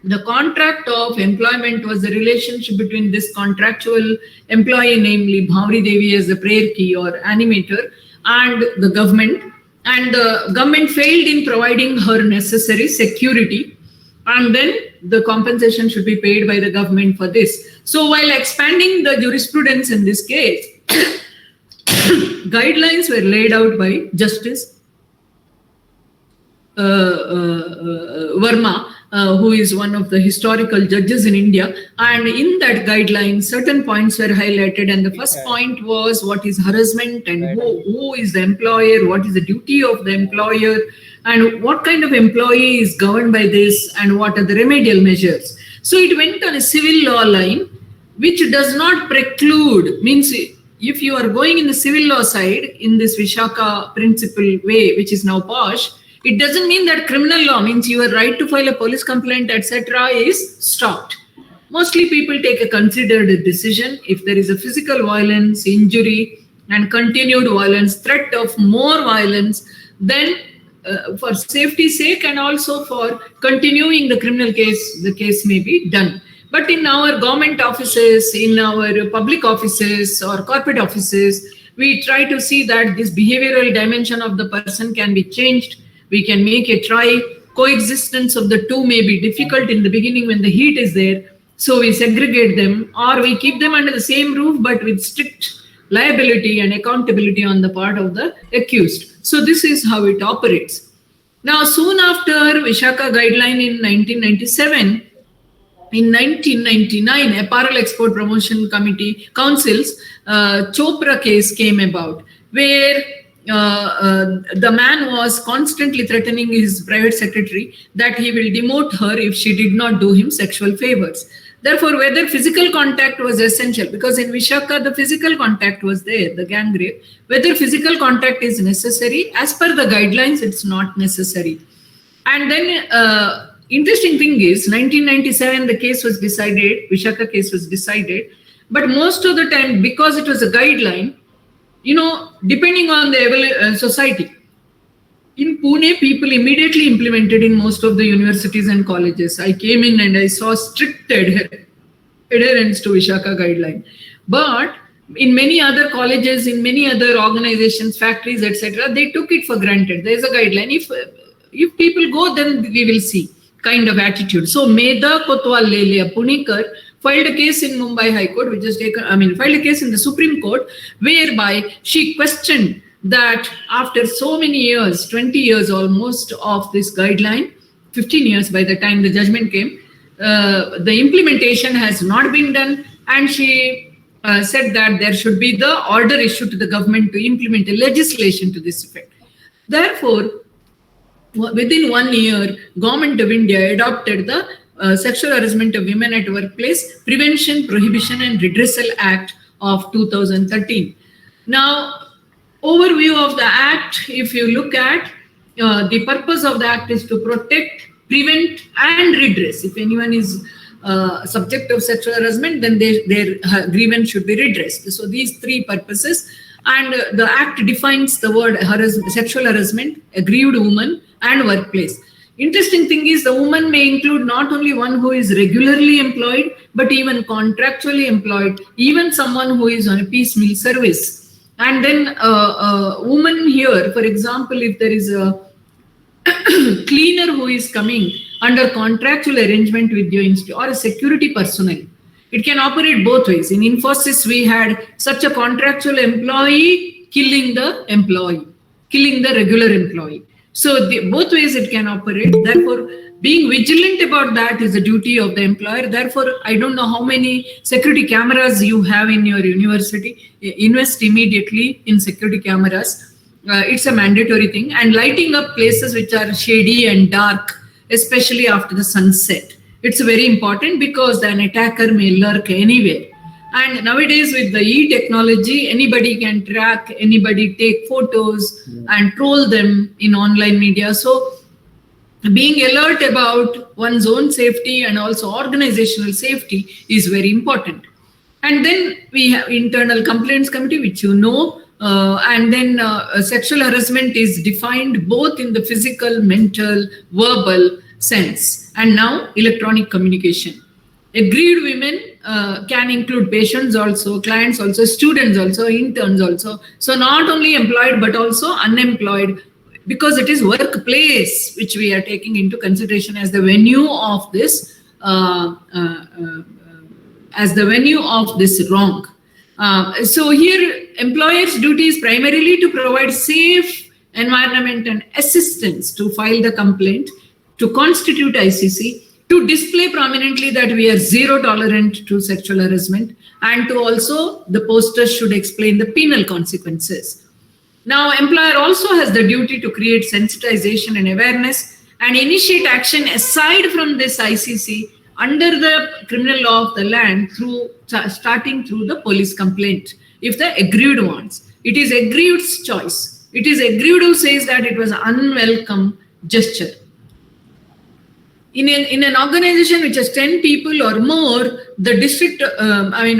the contract of employment was the relationship between this contractual employee, namely Bhauri Devi as the prayer key or animator, and the government. And the government failed in providing her necessary security. And then the compensation should be paid by the government for this. So while expanding the jurisprudence in this case, guidelines were laid out by Justice Verma, who is one of the historical judges in India. And in that guideline, certain points were highlighted. And the first point was what is harassment and who is the employer, what is the duty of the employer, and what kind of employee is governed by this, and what are the remedial measures. So it went on a civil law line, which does not preclude, means if you are going in the civil law side, in this Vishaka principle way, which is now posh, it doesn't mean that criminal law means your right to file a police complaint, etc. is stopped. Mostly people take a considered decision. If there is a physical violence, injury, and continued violence, threat of more violence, then for safety's sake and also for continuing the criminal case, the case may be done. But in our government offices, in our public offices or corporate offices, we try to see that this behavioral dimension of the person can be changed. We can make a try. Coexistence of the two may be difficult in the beginning when the heat is there. So we segregate them, or we keep them under the same roof, but with strict liability and accountability on the part of the accused. So this is how it operates. Now, soon after Vishaka guideline in 1997, in 1999, Apparel Export Promotion Committee Council's Chopra case came about, where the man was constantly threatening his private secretary that he will demote her if she did not do him sexual favors. Therefore, whether physical contact was essential, because in Vishaka, the physical contact was there, the gang rape, whether physical contact is necessary, as per the guidelines, it's not necessary. And then, interesting thing is, 1997, the case was decided, Vishaka case was decided, but most of the time, because it was a guideline, depending on the society, in Pune, people immediately implemented in most of the universities and colleges. I came in and I saw strict adherence to Vishaka guideline. But in many other colleges, in many other organizations, factories, etc., they took it for granted. There is a guideline. If people go, then we will see kind of attitude. So Medha Kotwal Lelia Punikar filed a case in Mumbai High Court, filed a case in the Supreme Court, whereby she questioned that after so many years, 20 years almost of this guideline, 15 years by the time the judgment came, the implementation has not been done, and she said that there should be the order issued to the government to implement a legislation to this effect. Therefore, within 1 year, Government of India adopted the Sexual Harassment of Women at Workplace Prevention, Prohibition and Redressal Act of 2013. Now, overview of the Act, if you look at, the purpose of the Act is to protect, prevent and redress. If anyone is subject of sexual harassment, then their grievance should be redressed. So these three purposes, and the Act defines the word sexual harassment, aggrieved woman and workplace. Interesting thing is the woman may include not only one who is regularly employed, but even contractually employed, even someone who is on a piecemeal service. And then a woman here, for example, if there is a cleaner who is coming under contractual arrangement with your institute, or a security personnel, It can operate both ways. In Infosys, we had such a contractual employee killing the regular employee. So both ways it can operate. Therefore, being vigilant about that is the duty of the employer. Therefore, I don't know how many security cameras you have in your university. Invest immediately in security cameras. It's a mandatory thing. And lighting up places which are shady and dark, especially after the sunset. It's very important because an attacker may lurk anywhere. And nowadays with the e-technology, anybody can track, anybody take photos and troll them in online media. So being alert about one's own safety and also organizational safety is very important. And then we have internal complaints committee, which you know, and then sexual harassment is defined both in the physical, mental, verbal sense, and now electronic communication. Aggrieved women can include patients also, clients also, students also, interns also. So not only employed but also unemployed, because it is workplace which we are taking into consideration as the venue of this wrong. So here, employer's duty is primarily to provide safe environment and assistance to file the complaint, to constitute ICC, to display prominently that we are zero tolerant to sexual harassment, and to also the posters should explain the penal consequences. Now, employer also has the duty to create sensitization and awareness and initiate action aside from this ICC under the criminal law of the land starting through the police complaint if the aggrieved wants. It is aggrieved's choice. It is aggrieved who says that it was an unwelcome gesture. In an organization which has 10 people or more, the district,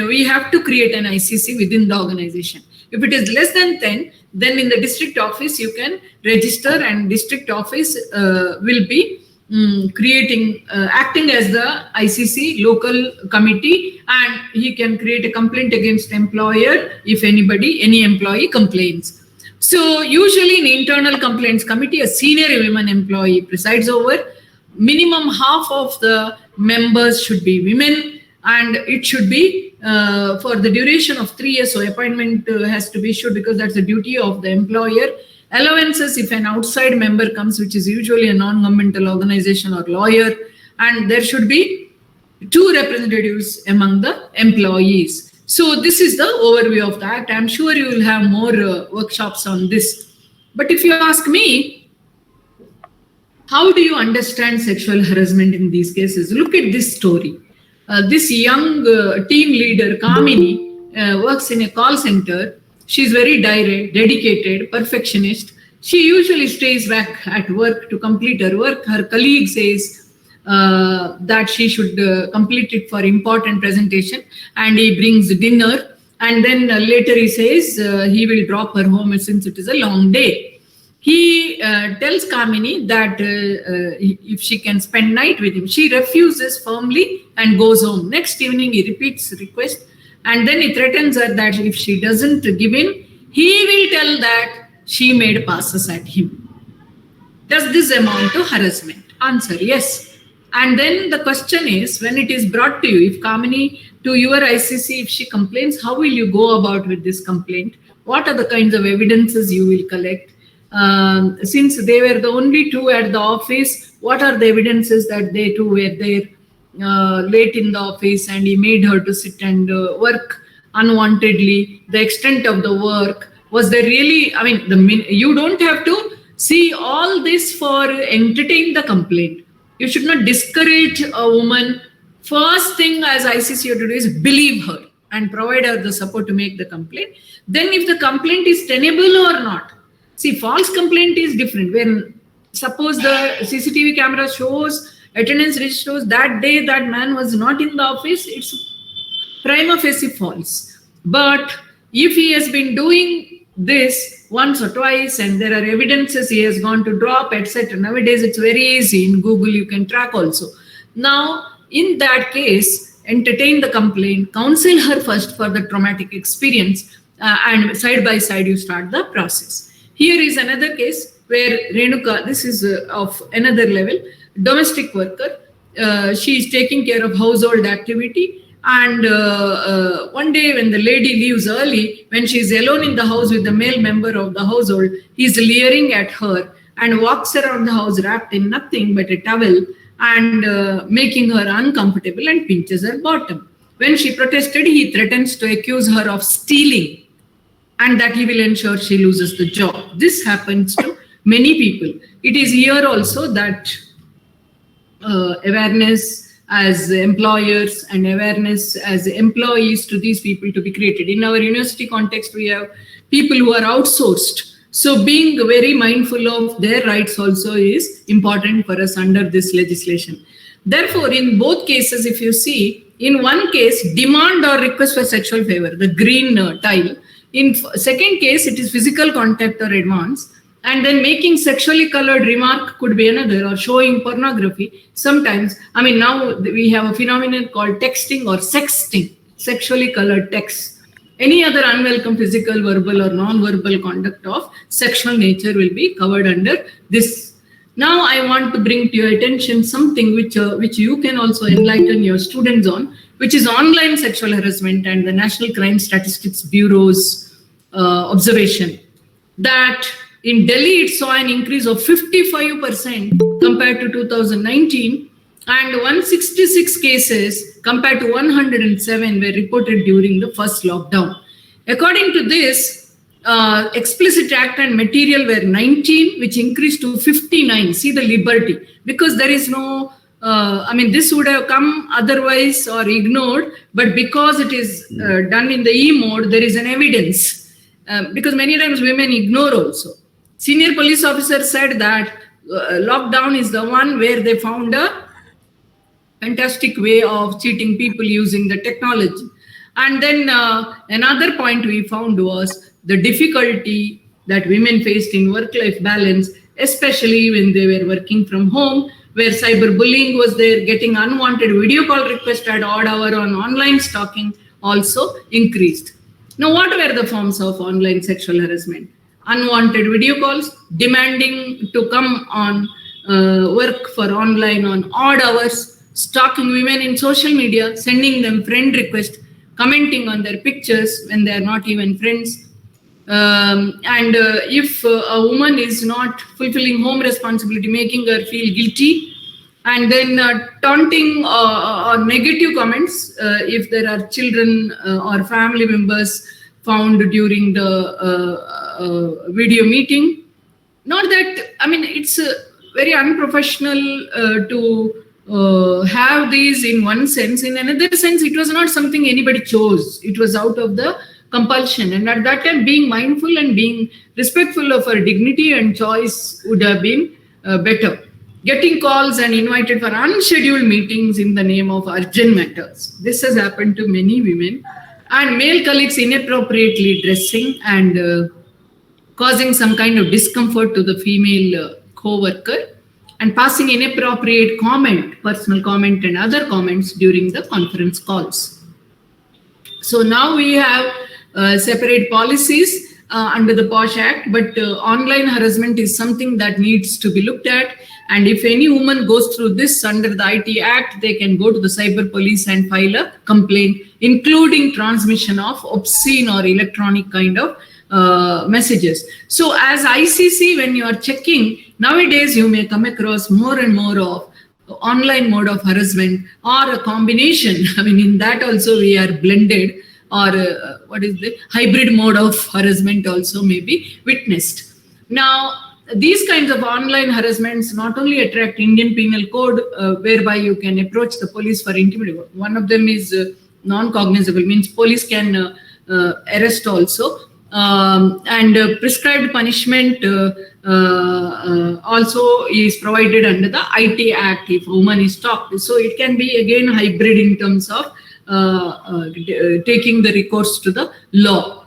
we have to create an ICC within the organization. If it is less than 10, then in the district office you can register, and district office will be acting as the ICC local committee, and he can create a complaint against employer if any employee complains. So usually in internal complaints committee, a senior women employee presides over. Minimum half of the members should be women, and it should be for the duration of 3 years. So appointment has to be issued because that's the duty of the employer. Allowances if an outside member comes, which is usually a non-governmental organization or lawyer, and there should be 2 representatives among the employees. So this is the overview of the act. I'm sure you will have more workshops on this. But if you ask me, how do you understand sexual harassment in these cases? Look at this story. This young team leader, Kamini, works in a call center. She's very direct, dedicated, perfectionist. She usually stays back at work to complete her work. Her colleague says that she should complete it for important presentation, and he brings dinner. And then later he says he will drop her home since it is a long day. He tells Kamini that if she can spend night with him. She refuses firmly and goes home. Next evening, he repeats the request, and then he threatens her that if she doesn't give in, he will tell that she made passes at him. Does this amount to harassment? Answer, yes. And then the question is, when it is brought to you, if Kamini to your ICC, if she complains, how will you go about with this complaint? What are the kinds of evidences you will collect? Since they were the only 2 at the office, what are the evidences that they too were there late in the office and he made her to sit and work unwantedly? The extent of the work, was there really, you don't have to see all this for entertain the complaint. You should not discourage a woman. First thing as ICC you have to do is believe her and provide her the support to make the complaint. Then if the complaint is tenable or not. See, false complaint is different. When suppose the CCTV camera shows, attendance registers that day that man was not in the office, it's prima facie false. But if he has been doing this once or twice and there are evidences he has gone to drop, etc. Nowadays it's very easy. In Google you can track also. Now, in that case, entertain the complaint, counsel her first for the traumatic experience, and side by side you start the process. Here is another case where Renuka, this is of another level, domestic worker. She is taking care of household activity, And one day when the lady leaves early, when she is alone in the house with the male member of the household, he is leering at her and walks around the house wrapped in nothing but a towel and making her uncomfortable and pinches her bottom. When she protested, he threatens to accuse her of stealing and that he will ensure she loses the job. This happens to many people. It is here also that awareness as employers and awareness as employees to these people to be created. In our university context, we have people who are outsourced. So being very mindful of their rights also is important for us under this legislation. Therefore, in both cases, if you see, in one case, demand or request for sexual favor, the green tile. In second case, it is physical contact or advance. And then making sexually colored remark could be another, or showing pornography. Sometimes, I mean, now we have a phenomenon called texting or sexting, sexually colored text. Any other unwelcome physical, verbal or non-verbal conduct of sexual nature will be covered under this. Now I want to bring to your attention something which you can also enlighten your students on, which is online sexual harassment and the National Crime Statistics Bureau's observation that in Delhi, it saw an increase of 55% compared to 2019, and 166 cases compared to 107 were reported during the first lockdown. According to this, explicit act and material were 19, which increased to 59. See the liberty, because there is no, I mean, this would have come otherwise or ignored, but because it is done in the e-mode, there is an evidence. Because many times women ignore also. Senior police officer said that lockdown is the one where they found a fantastic way of cheating people using the technology. And then another point we found was the difficulty that women faced in work-life balance, especially when they were working from home, where cyberbullying was there, getting unwanted video call requests at odd hour on online stalking also increased. Now, what were the forms of online sexual harassment? Unwanted video calls, demanding to come on work for online on odd hours, stalking women in social media, sending them friend requests, commenting on their pictures when they are not even friends. If a woman is not fulfilling home responsibility, making her feel guilty, and then taunting or negative comments if there are children or family members found during the video meeting. Not that, I mean, it's very unprofessional to have these in one sense. In another sense, it was not something anybody chose. It was out of the compulsion. And at that time, being mindful and being respectful of her dignity and choice would have been better. Getting calls and invited for unscheduled meetings in the name of urgent matters. This has happened to many women. And male colleagues inappropriately dressing and causing some kind of discomfort to the female co-worker and passing inappropriate comment, personal comment and other comments during the conference calls. So now we have separate policies under the POSH Act, but online harassment is something that needs to be looked at. And if any woman goes through this under the IT Act, they can go to the cyber police and file a complaint, including transmission of obscene or electronic kind of messages. So as ICC, when you are checking, nowadays you may come across more and more of online mode of harassment or a combination. I mean, in that also we are blended, or what is the hybrid mode of harassment also may be witnessed. Now, these kinds of online harassments not only attract Indian Penal Code, whereby you can approach the police for intimidation. One of them is non-cognizable, means police can arrest also. And prescribed punishment also is provided under the IT Act if a woman is stalked. So it can be again hybrid in terms of taking the recourse to the law.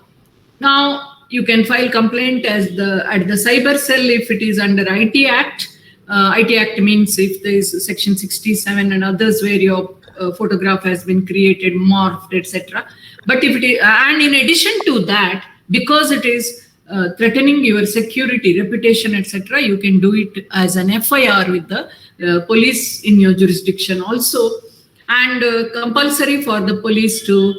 Now, you can file complaint at the cyber cell if it is under IT Act. IT Act means if there is Section 67 and others where your photograph has been created, morphed, etc. But if it is, and in addition to that, because it is threatening your security, reputation, etc., you can do it as an FIR with the police in your jurisdiction also. and compulsory for the police to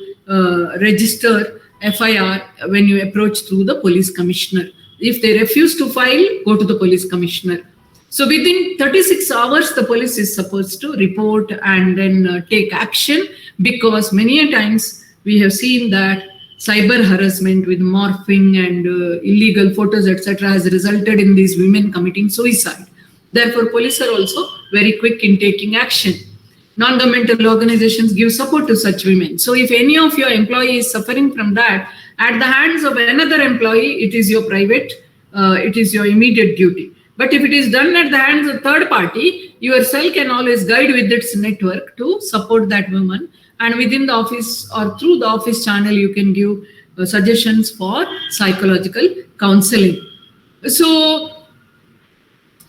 register FIR when you approach through the police commissioner. If they refuse to file, go to the police commissioner. So within 36 hours, the police is supposed to report and then take action, because many a times we have seen that cyber harassment with morphing and illegal photos, etc., has resulted in these women committing suicide. Therefore, police are also very quick in taking action. Non-governmental organizations give support to such women. So if any of your employee is suffering from that, at the hands of another employee, it is your private, it is your immediate duty. But if it is done at the hands of third party, your cell can always guide with its network to support that woman. And within the office or through the office channel, you can give suggestions for psychological counseling. So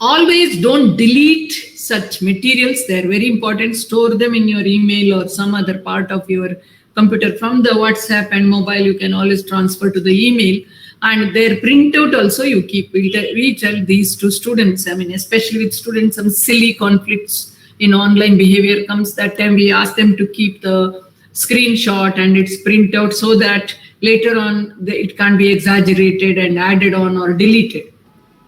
always don't delete such materials. They're very important. Store them in your email or some other part of your computer. From the WhatsApp and mobile, you can always transfer to the email. And their printout also you keep. We tell these to students, I mean, especially with students, some silly conflicts in online behavior comes, that time we ask them to keep the screenshot and its printout so that later on it can't be exaggerated and added on or deleted.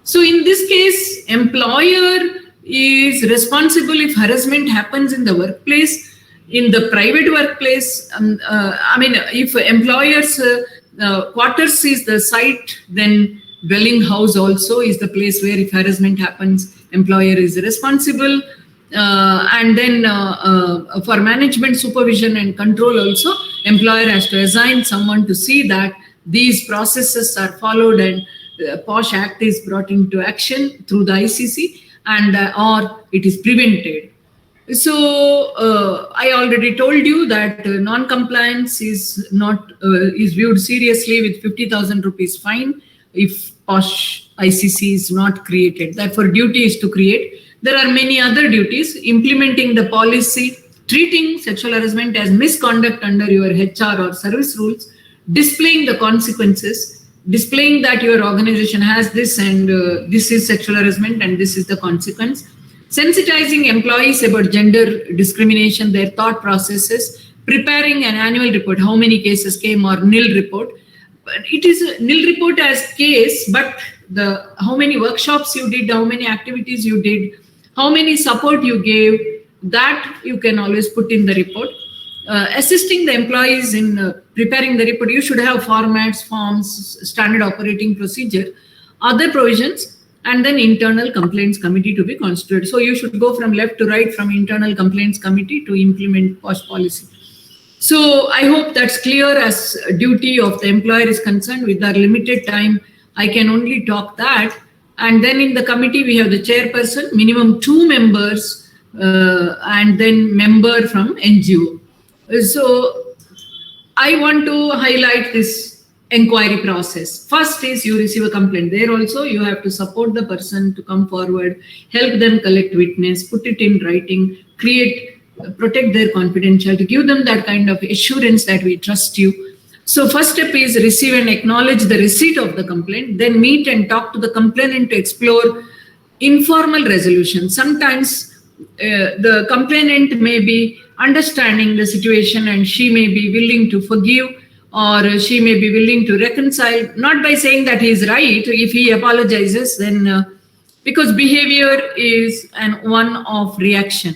So in this case, employer is responsible if harassment happens in the workplace. In the private workplace, I mean, if employer's quarters is the site, then dwelling house also is the place where if harassment happens, employer is responsible. And then for management supervision and control also, employer has to assign someone to see that these processes are followed and POSH Act is brought into action through the ICC, and or it is prevented. So I already told you that non-compliance is not is viewed seriously with 50,000 rupees fine if POSH ICC is not created. Therefore, duty is to create. There are many other duties: implementing the policy, treating sexual harassment as misconduct under your HR or service rules, displaying the consequences, displaying that your organization has this and this is sexual harassment and this is the consequence. Sensitizing employees about gender discrimination, their thought processes, preparing an annual report, how many cases came, or nil report. But it is a nil report as case, but the how many workshops you did, how many activities you did, how many support you gave, that you can always put in the report. Assisting the employees in preparing the report, you should have formats, forms, standard operating procedure, other provisions, and then internal complaints committee to be constituted. So you should go from left to right, from internal complaints committee to implement POSH policy. So I hope that's clear as duty of the employer is concerned. With our limited time, I can only talk that. And then in the committee, we have the chairperson, minimum 2 members, and then member from NGO. So I want to highlight this inquiry process. First is you receive a complaint. There also you have to support the person to come forward, help them collect witness, put it in writing, protect their confidentiality, give them that kind of assurance that we trust you. So first step is receive and acknowledge the receipt of the complaint, then meet and talk to the complainant to explore informal resolution. Sometimes the complainant may be understanding the situation and she may be willing to forgive, or she may be willing to reconcile, not by saying that he is right. If he apologizes, then because behavior is one of reaction.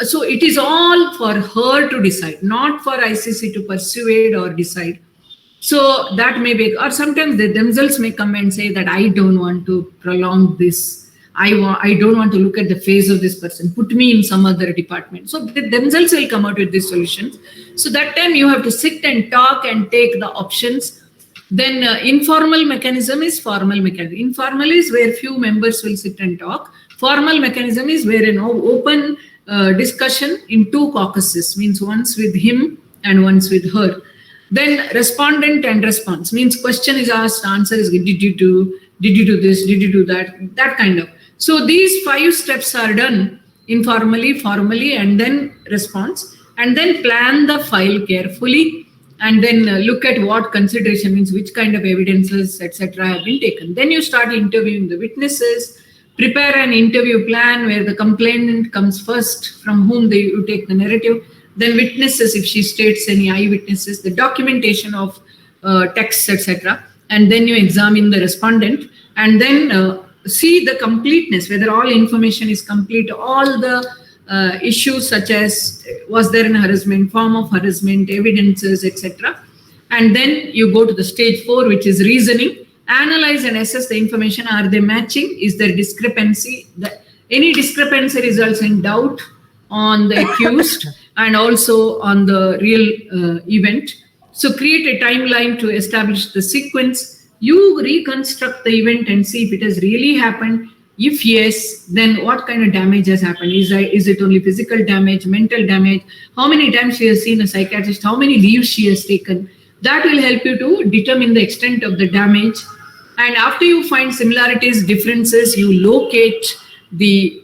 So it is all for her to decide, not for ICC to persuade or decide. So that may be, or sometimes they themselves may come and say that I don't want to prolong this. I don't want to look at the face of this person. Put me in some other department. So they themselves will come out with these solutions. So that time you have to sit and talk and take the options. Then informal mechanism is formal mechanism. Informal is where few members will sit and talk. Formal mechanism is where an open discussion in 2 caucuses, means once with him and once with her. Then respondent and response, means question is asked, answer is did you do this, did you do that, that kind of. So these 5 steps are done informally, formally, and then response, and then plan the file carefully, and then look at what consideration, means which kind of evidences, etc. have been taken. Then you start interviewing the witnesses, prepare an interview plan where the complainant comes first, from whom you take the narrative, then witnesses, if she states any eyewitnesses, the documentation of texts, etc. And then you examine the respondent, and then see the completeness, whether all information is complete, all the issues such as was there an harassment, form of harassment, evidences, etc. And then you go to the stage 4, which is reasoning. Analyze and assess the information. Are they matching? Is there discrepancy? Any discrepancy results in doubt on the accused and also on the real event. So create a timeline to establish the sequence. You reconstruct the event and see if it has really happened. If yes, then what kind of damage has happened? Is it only physical damage, mental damage? How many times she has seen a psychiatrist? How many leaves she has taken? That will help you to determine the extent of the damage. And after you find similarities, differences, you locate the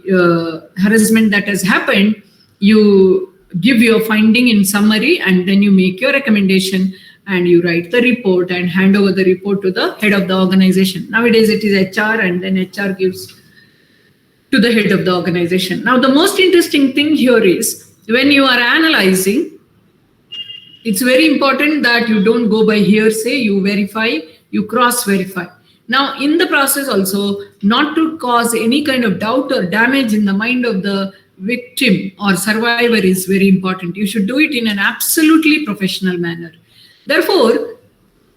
harassment that has happened, you give your finding in summary, and then you make your recommendation and you write the report and hand over the report to the head of the organization. Nowadays it is HR, and then HR gives to the head of the organization. Now the most interesting thing here is when you are analyzing, it's very important that you don't go by hearsay, you verify, you cross-verify. Now, in the process also, not to cause any kind of doubt or damage in the mind of the victim or survivor is very important. You should do it in an absolutely professional manner. Therefore,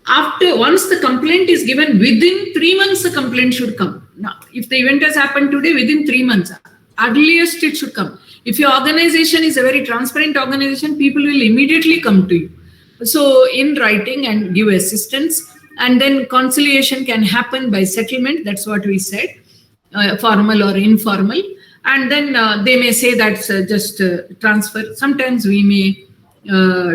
once the complaint is given, within 3 months, the complaint should come. Now, if the event has happened today, within 3 months, earliest it should come. If your organization is a very transparent organization, people will immediately come to you. So in writing and give assistance, and then conciliation can happen by settlement. That's what we said, formal or informal. And then they may say that's just transfer. Sometimes we may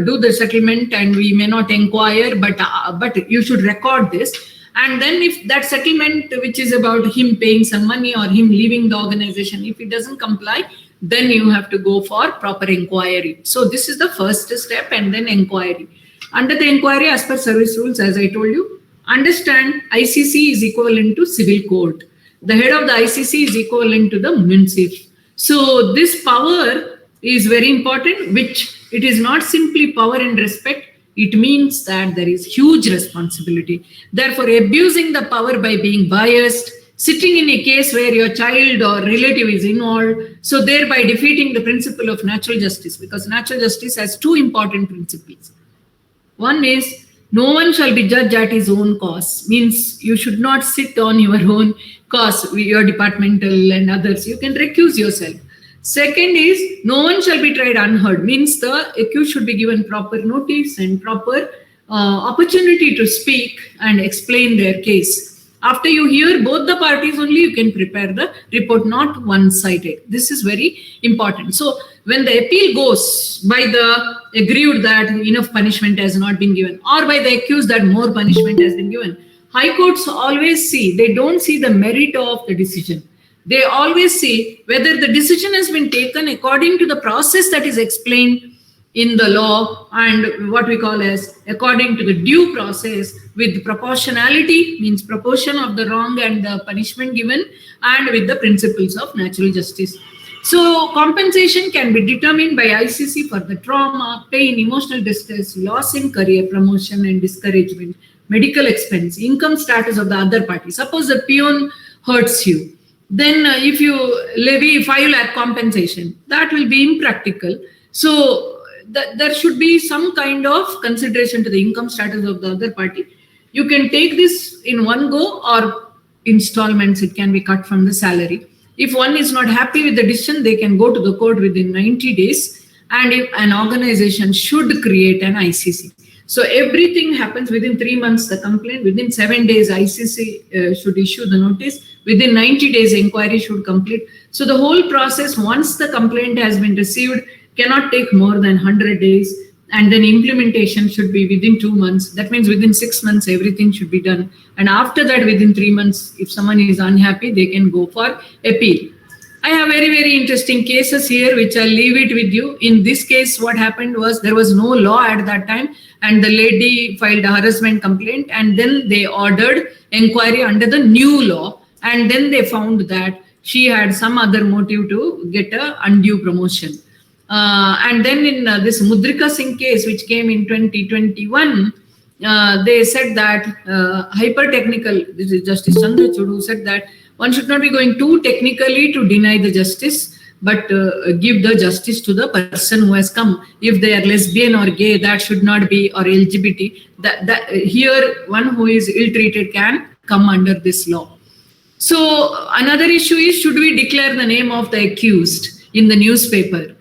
do the settlement and we may not inquire, but you should record this. And then if that settlement, which is about him paying some money or him leaving the organization, if it doesn't comply, then you have to go for proper inquiry. So this is the first step, and then inquiry. Under the inquiry, as per service rules, as I told you, understand ICC is equivalent to civil court. The head of the ICC is equivalent to the municip. So this power is very important, which it is not simply power and respect. It means that there is huge responsibility. Therefore, abusing the power by being biased, sitting in a case where your child or relative is involved, so thereby defeating the principle of natural justice, because natural justice has two important principles. One is, no one shall be judged at his own cause, means you should not sit on your own cause, your departmental and others. You can recuse yourself. Second is, no one shall be tried unheard, means the accused should be given proper notice and proper opportunity to speak and explain their case. After you hear both the parties only, you can prepare the report, not one-sided. This is very important. So when the appeal goes by the aggrieved that enough punishment has not been given, or by the accused that more punishment has been given, high courts always see, they don't see the merit of the decision. They always see whether the decision has been taken according to the process that is explained in the law, and what we call as according to the due process, with proportionality, means proportion of the wrong and the punishment given, and with the principles of natural justice. So compensation can be determined by ICC for the trauma, pain, emotional distress, loss in career, promotion and discouragement, medical expense, income status of the other party. Suppose the peon hurts you, then if you levy 5 lakh compensation, that will be impractical. So there should be some kind of consideration to the income status of the other party. You can take this in one go, or installments, it can be cut from the salary. If one is not happy with the decision, they can go to the court within 90 days. And if an organization should create an ICC. So everything happens within 3 months, the complaint, within 7 days, ICC should issue the notice, within 90 days, inquiry should complete. So the whole process, once the complaint has been received, cannot take more than 100 days. And then implementation should be within 2 months. That means within 6 months, everything should be done. And after that, within 3 months, if someone is unhappy, they can go for appeal. I have very, very interesting cases here, which I'll leave it with you. In this case, what happened was there was no law at that time, and the lady filed a harassment complaint, and then they ordered inquiry under the new law. And then they found that she had some other motive to get an undue promotion. And then in this Mudrika Singh case, which came in 2021, they said that hyper-technical, this is Justice Chandrachud who said that one should not be going too technically to deny the justice, but give the justice to the person who has come. If they are lesbian or gay, that should not be, or LGBT, that here one who is ill-treated can come under this law. So another issue is, should we declare the name of the accused in the newspaper?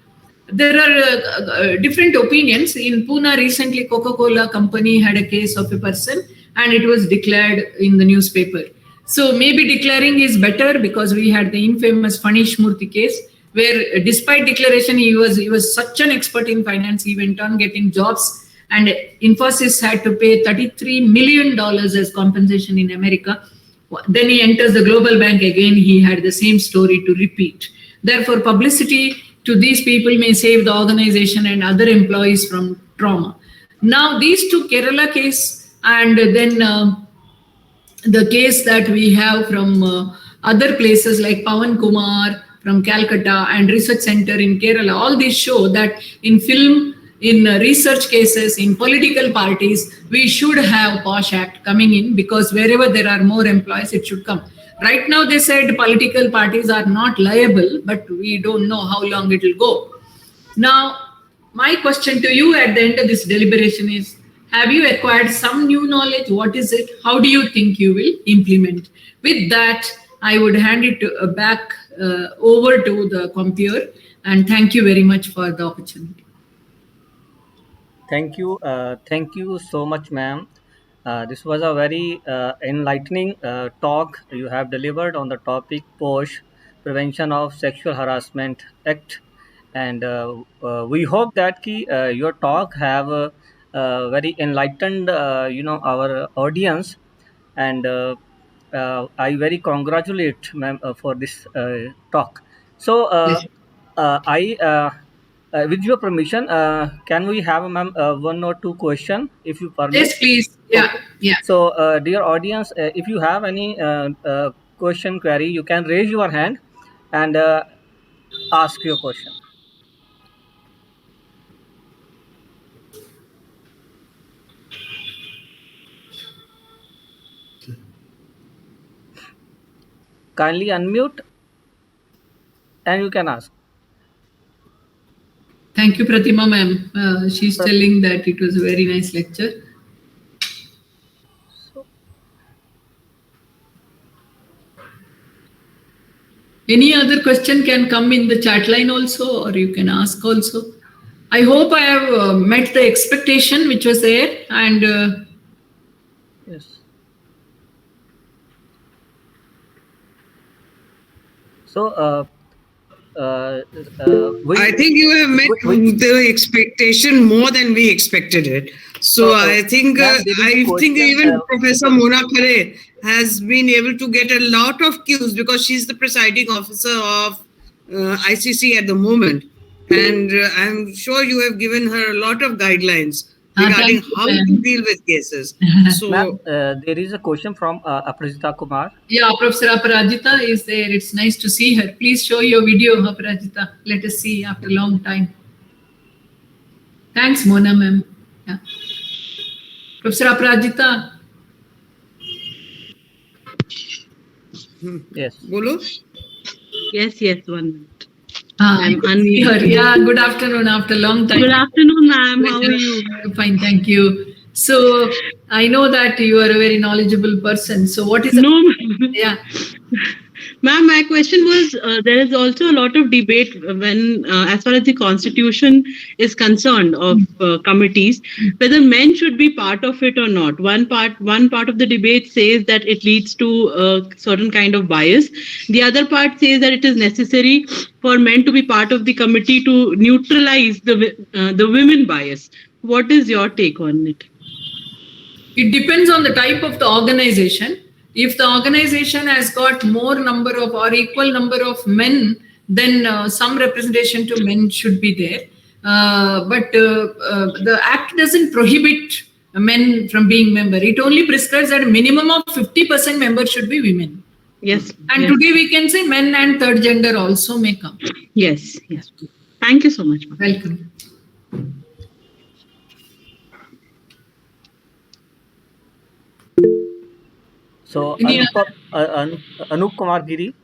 There are different opinions. In Pune recently, Coca-Cola company had a case of a person and it was declared in the newspaper. So maybe declaring is better, because we had the infamous Fanish Murthy case where despite declaration, he was such an expert in finance, he went on getting jobs, and Infosys had to pay $33 million as compensation in America. Then he enters the global bank again, he had the same story to repeat. Therefore, publicity to these people may save the organization and other employees from trauma. Now, these two Kerala case, and then the case that we have from other places like Pawan Kumar from Calcutta and Research Center in Kerala, all these show that in film, in research cases, in political parties, we should have POSH Act coming in, because wherever there are more employees, it should come. Right now, they said political parties are not liable, but we don't know how long it will go. Now, my question to you at the end of this deliberation is, have you acquired some new knowledge? What is it? How do you think you will implement? With that, I would hand it back over to the computer, and thank you very much for the opportunity. Thank you so much, ma'am. This was a very enlightening talk you have delivered on the topic POSH, Prevention of Sexual Harassment Act, and we hope that your talk have very enlightened, our audience, and I very congratulate ma'am for this talk. So I. With your permission, can we have, ma'am, one or two question, if you permit? Yes, please. Yeah, okay. yeah. So, dear audience, if you have any question, query, you can raise your hand and ask your question. Kindly unmute and you can ask. Thank you, Pratima ma'am. She's telling that it was a very nice lecture. Any other question can come in the chat line also, or you can ask also. I hope I have met the expectation which was there, and yes. So, I think you have met the expectation more than we expected it. So I think even Professor Mona Khare has been able to get a lot of cues, because she's the presiding officer of ICC at the moment, and I'm sure you have given her a lot of guidelines regarding how to deal with cases. So, there is a question from Aparajita Kumar. Yeah, Professor Aparajita is there. It's nice to see her. Please show your video, Aparajita. Let us see after a long time. Thanks, Mona ma'am. Yeah. Professor Aparajita. Yes. Bolo? Yes, 1 minute. I'm unmuted. Yeah, good afternoon after a long time. Good afternoon, ma'am. How are you? Fine, thank you. So, I know that you are a very knowledgeable person. So, what is... No, yeah. Ma'am, my question was, there is also a lot of debate when, as far as the constitution is concerned, of committees, whether men should be part of it or not. One part of the debate says that it leads to a certain kind of bias. The other part says that it is necessary for men to be part of the committee to neutralize the women bias. What is your take on it? It depends on the type of the organization. If the organization has got more number of or equal number of men, then some representation to men should be there. But the Act doesn't prohibit men from being member. It only prescribes that a minimum of 50% members should be women. Yes. And today we can say men and third gender also may come. Yes. Thank you so much, ma'am. Welcome. So, Any Anup Kumar Giri.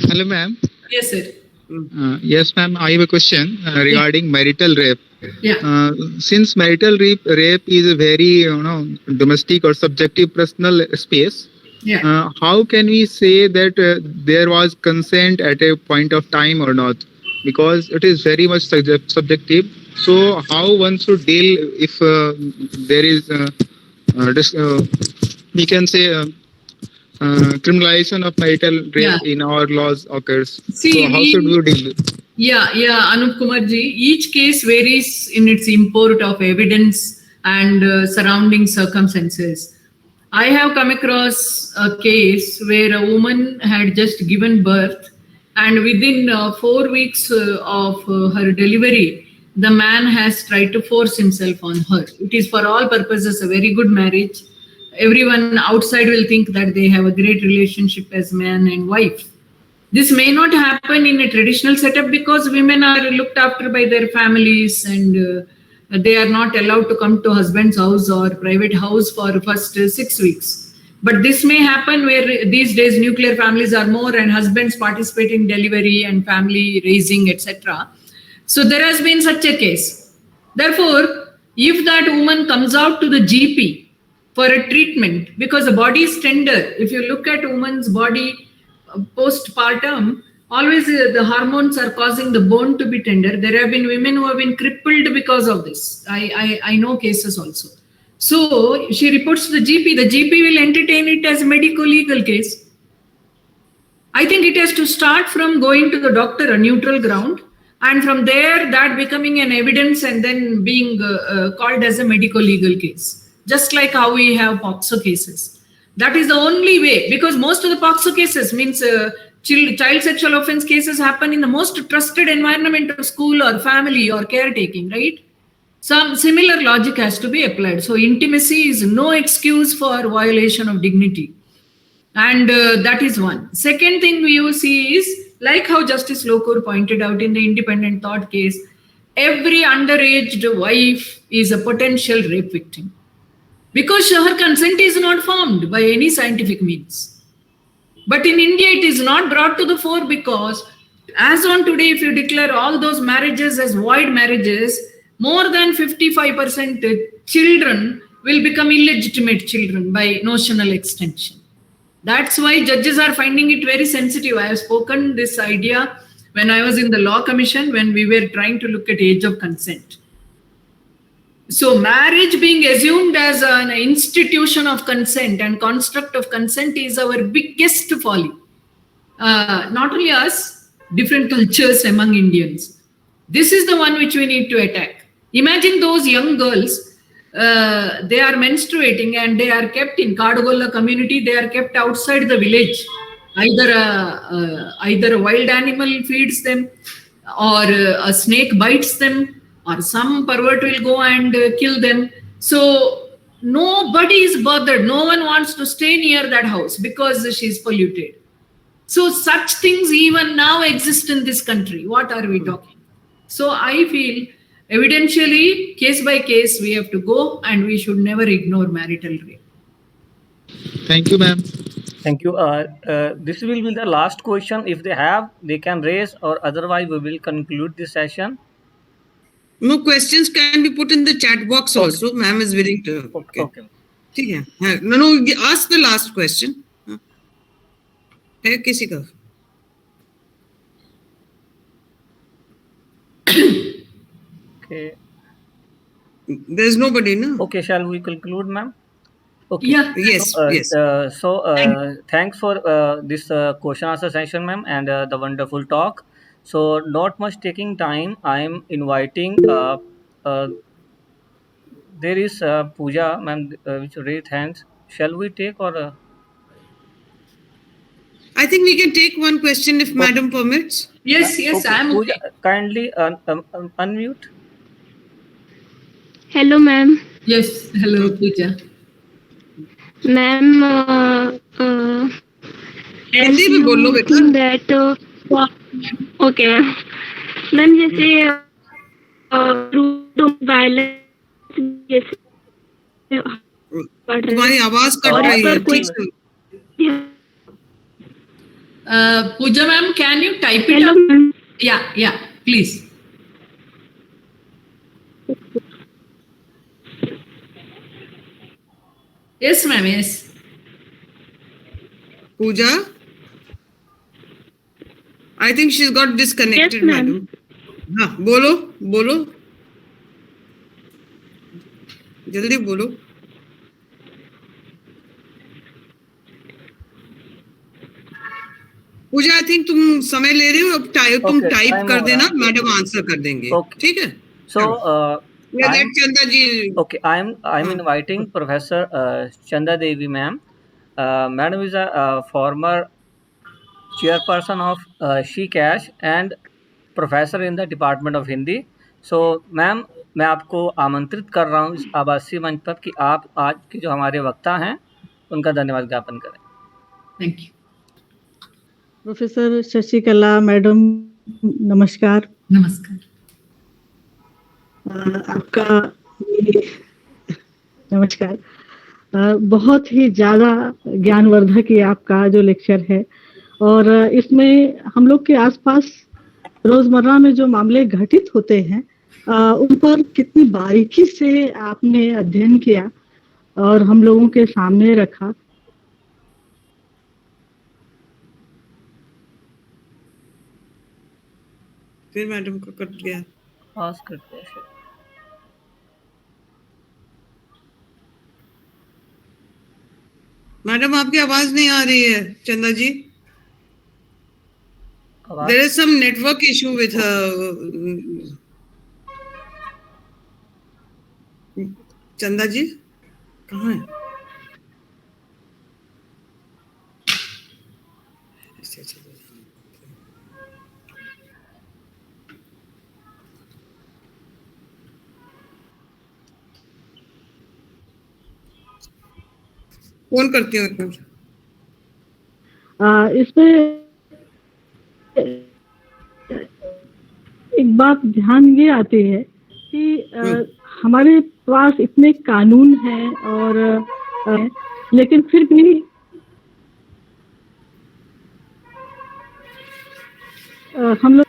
Hello, ma'am. Yes, sir. Yes, ma'am. I have a question regarding marital rape. Yeah. Since marital rape is a very domestic or subjective personal space, Yeah. how can we say that there was consent at a point of time or not? Because it is very much subjective. So how one should deal if there is we can say criminalization of marital rape in our laws occurs. See, so how should we deal? Yeah, Anup Kumarji. Each case varies in its import of evidence and surrounding circumstances. I have come across a case where a woman had just given birth, and within 4 weeks of her delivery, the man has tried to force himself on her. It is for all purposes a very good marriage. Everyone outside will think that they have a great relationship as man and wife. This may not happen in a traditional setup because women are looked after by their families, and they are not allowed to come to husband's house or private house for first 6 weeks. But this may happen where these days nuclear families are more and husbands participate in delivery and family raising, etc. So there has been such a case. Therefore, if that woman comes out to the GP for a treatment, because the body is tender, if you look at woman's body postpartum, always the hormones are causing the bone to be tender. There have been women who have been crippled because of this. I know cases also. So she reports to the GP. The GP will entertain it as a medico-legal case. I think it has to start from going to the doctor, a neutral ground, and from there that becoming an evidence and then being called as a medico-legal case. Just like how we have POXO cases. That is the only way, because most of the POXO cases means child sexual offense cases happen in the most trusted environment of school or family or caretaking, right? Some similar logic has to be applied. So intimacy is no excuse for violation of dignity. And that is one. Second thing we see is, like how Justice Lokur pointed out in the independent thought case, every underaged wife is a potential rape victim, because her consent is not formed by any scientific means. But in India, it is not brought to the fore because, as on today, if you declare all those marriages as void marriages, more than 55% children will become illegitimate children by notional extension. That's why judges are finding it very sensitive. I have spoken this idea when I was in the Law Commission, when we were trying to look at age of consent. So marriage being assumed as an institution of consent and construct of consent is our biggest folly. Not only us, different cultures among Indians. This is the one which we need to attack. Imagine those young girls, they are menstruating and they are kept in Kadugolla community, they are kept outside the village. Either a wild animal feeds them, or a snake bites them, or some pervert will go and kill them. So nobody is bothered. No one wants to stay near that house because she's polluted. So such things even now exist in this country. What are we talking? So I feel evidentially, case by case, we have to go, and we should never ignore marital rape. Thank you, ma'am. Thank you. This will be the last question. If they have, they can raise, or otherwise we will conclude this session. No, questions can be put in the chat box also. Ma'am is willing to. Okay. No, ask the last question. है किसी का? Okay. There's nobody, no? Okay, shall we conclude, ma'am? Okay. Yeah. Yes, yes. Thanks for this question answer session, ma'am, and the wonderful talk. So, not much taking time. I am inviting. There is Pooja, ma'am, which raised hands. Shall we take, or? I think we can take one question if Madam permits. Yes, Okay. I'm Pooja, okay. kindly unmute. Hello, ma'am. Yes, hello, Pooja. Ma'am, Hindi में बोलो बेटा. that okay, ma'am. Ma'am जैसे violence जैसे बढ़ रहे तुम्हारी आवाज cut और रही इस है पर कोई ठीक से। Pooja ma'am, can you type it hello up? Ma'am Yeah, please. Yes, ma'am, yes. Pooja, I think she's got disconnected, Yes, ma'am. madam. हाँ बोलो बोलो, जल्दी बोलो। पूजा आई थिंक तुम समय ले रही हो, अब तुम Okay, टाइप time कर हो देना, रहा है। मैडम आंसर कर देंगे। Okay. ठीक है, So, let I'm चंदा जी। okay. I'm inviting Professor Chanda Devi, ma'am. Madam is a former chairperson of Cash and professor in the Department of Hindi. So, ma'am, मैं आपको आमंत्रित कर रहा हूँ इस आभासी मंच पर कि आप आज के जो हमारे वक्ता हैं उनका धन्यवाद ज्ञापन करें। Thank you. Professor Shashikala madam नमस्कार। Namaskar. आपका नमस्कार। बहुत ही ज़्यादा ज्ञानवर्धक ये आपका जो लेक्चर है और इसमें हम लोग के आसपास रोजमर्रा में जो मामले घटित होते हैं उन पर कितनी बारीकी से आपने अध्ययन किया और हम लोगों के सामने रखा। फिर मैडम को कट गया। पास करते हैं। मैडम आपकी आवाज नहीं आ रही है चंदा जी। आवाज There is some network issue with चंदा जी कहाँ है? फोन करती हूँ एक मिनट। इसमें एक बात ध्यान ये आती है कि हमारे पास इतने कानून हैं और लेकिन फिर भी हम लोग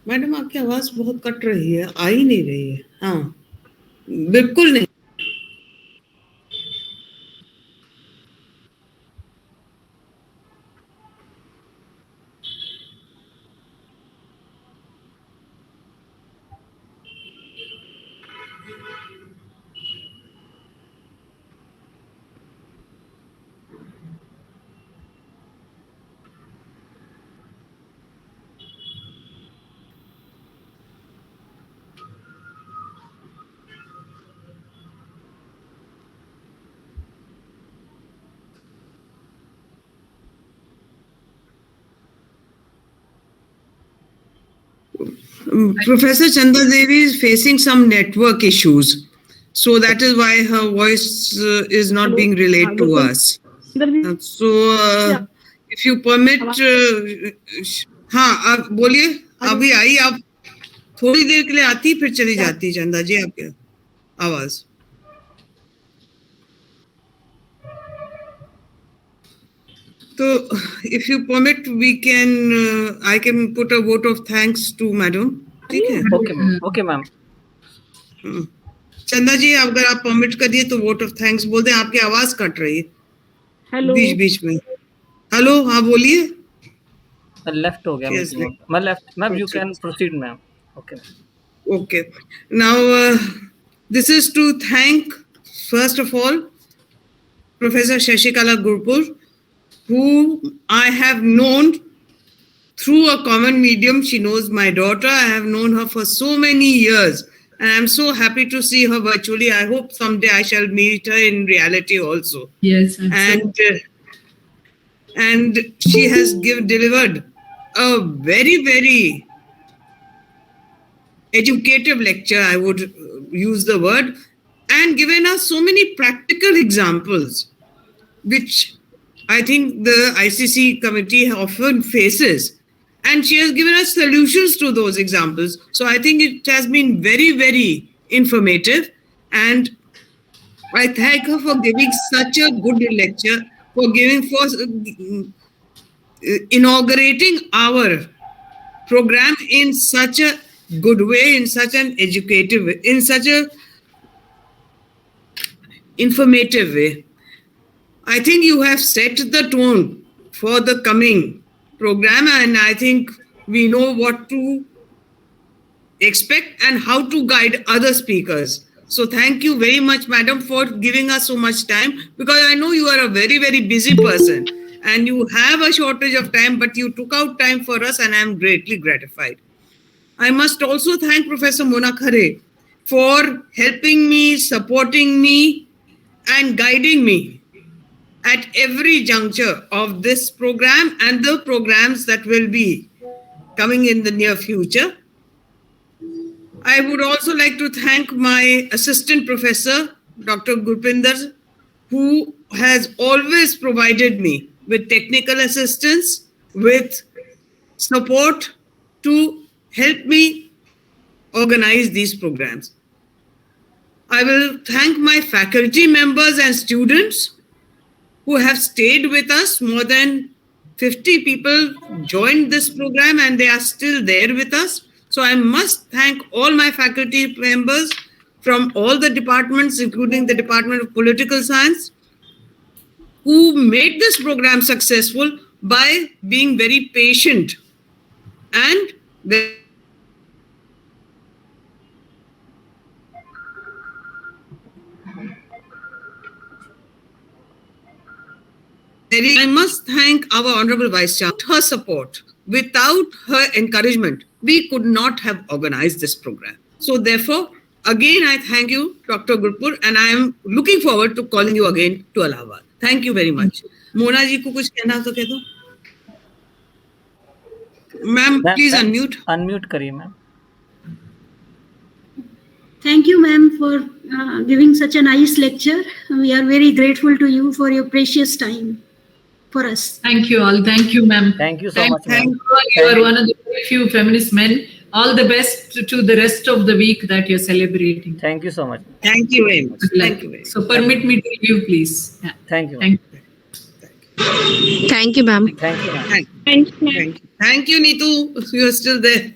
मैडम आपकी आवाज बहुत कट रही है, आ ही नहीं रही है। हाँ बिल्कुल नहीं। Professor Chanda Devi is facing some network issues, so that is why her voice is not being relayed to us. So if you permit, हाँ आप बोलिए। अभी आई, आप थोड़ी देर के लिए आती फिर चली जाती चंदा जी आपकी आवाज। तो if you permit, we can I can put a vote of thanks to madam. ठीक है? Okay ma'am. चंदा जी अगर आप परमिट करिए तो वोट ऑफ थैंक्स बोल दें। आपकी आवाज कट रही है हेलो बीच बीच में। हेलो हाँ बोलिए। लेफ्ट हो गया Yes, मीटिंग। मैं left ma'am, you okay. Can proceed ma'am. Okay Okay. Now this is to thank first of all Professor Shashikala Gurpur, who I have known through a common medium. She knows my daughter. I have known her for so many years, And I'm so happy to see her virtually. I hope someday I shall meet her in reality also. Yes, And she has delivered a very, very educative lecture, I would use the word, and given us so many practical examples, which I think the ICC committee often faces. And she has given us solutions to those examples. So I think it has been very, very informative. And I thank her for giving such a good lecture, for inaugurating our program in such a good way, in such an educative way, in such a informative way. I think you have set the tone for the coming program, and I think we know what to expect and how to guide other speakers. So thank you very much, madam, for giving us so much time, because I know you are a very, very busy person and you have a shortage of time, but you took out time for us and I am greatly gratified. I must also thank Professor Mona Khare for helping me, supporting me, and guiding me at every juncture of this program and the programs that will be coming in the near future. I would also like to thank my assistant professor, Dr. Gurpinder, who has always provided me with technical assistance, with support to help me organize these programs. I will thank my faculty members and students who have stayed with us. More than 50 people joined this program and they are still there with us. So I must thank all my faculty members from all the departments, including the Department of Political Science, who made this program successful by being very patient and very I must thank our Honorable Vice Chancellor. Her support, without her encouragement, we could not have organized this program. So therefore, again, I thank you, Dr. Gurpur, and I am looking forward to calling you again to Allahabad. Thank you very much. Mona ji को कुछ कहना तो कह दो. Ma'am, please unmute. Unmute करिए ma'am. Thank you, ma'am, for giving such a nice lecture. We are very grateful to you for your precious time for us. Thank you all. Thank you, ma'am. Thank you so much, ma'am. You are one of the very few feminist men. All the best to the rest of the week that you're celebrating. Thank you so much. Thank you very much. Thank you very much. So permit me to leave, please. Yeah. Thank you. Thank you. Thank you, ma'am. Thank you, ma'am. Thank you, Neetu. You are still there.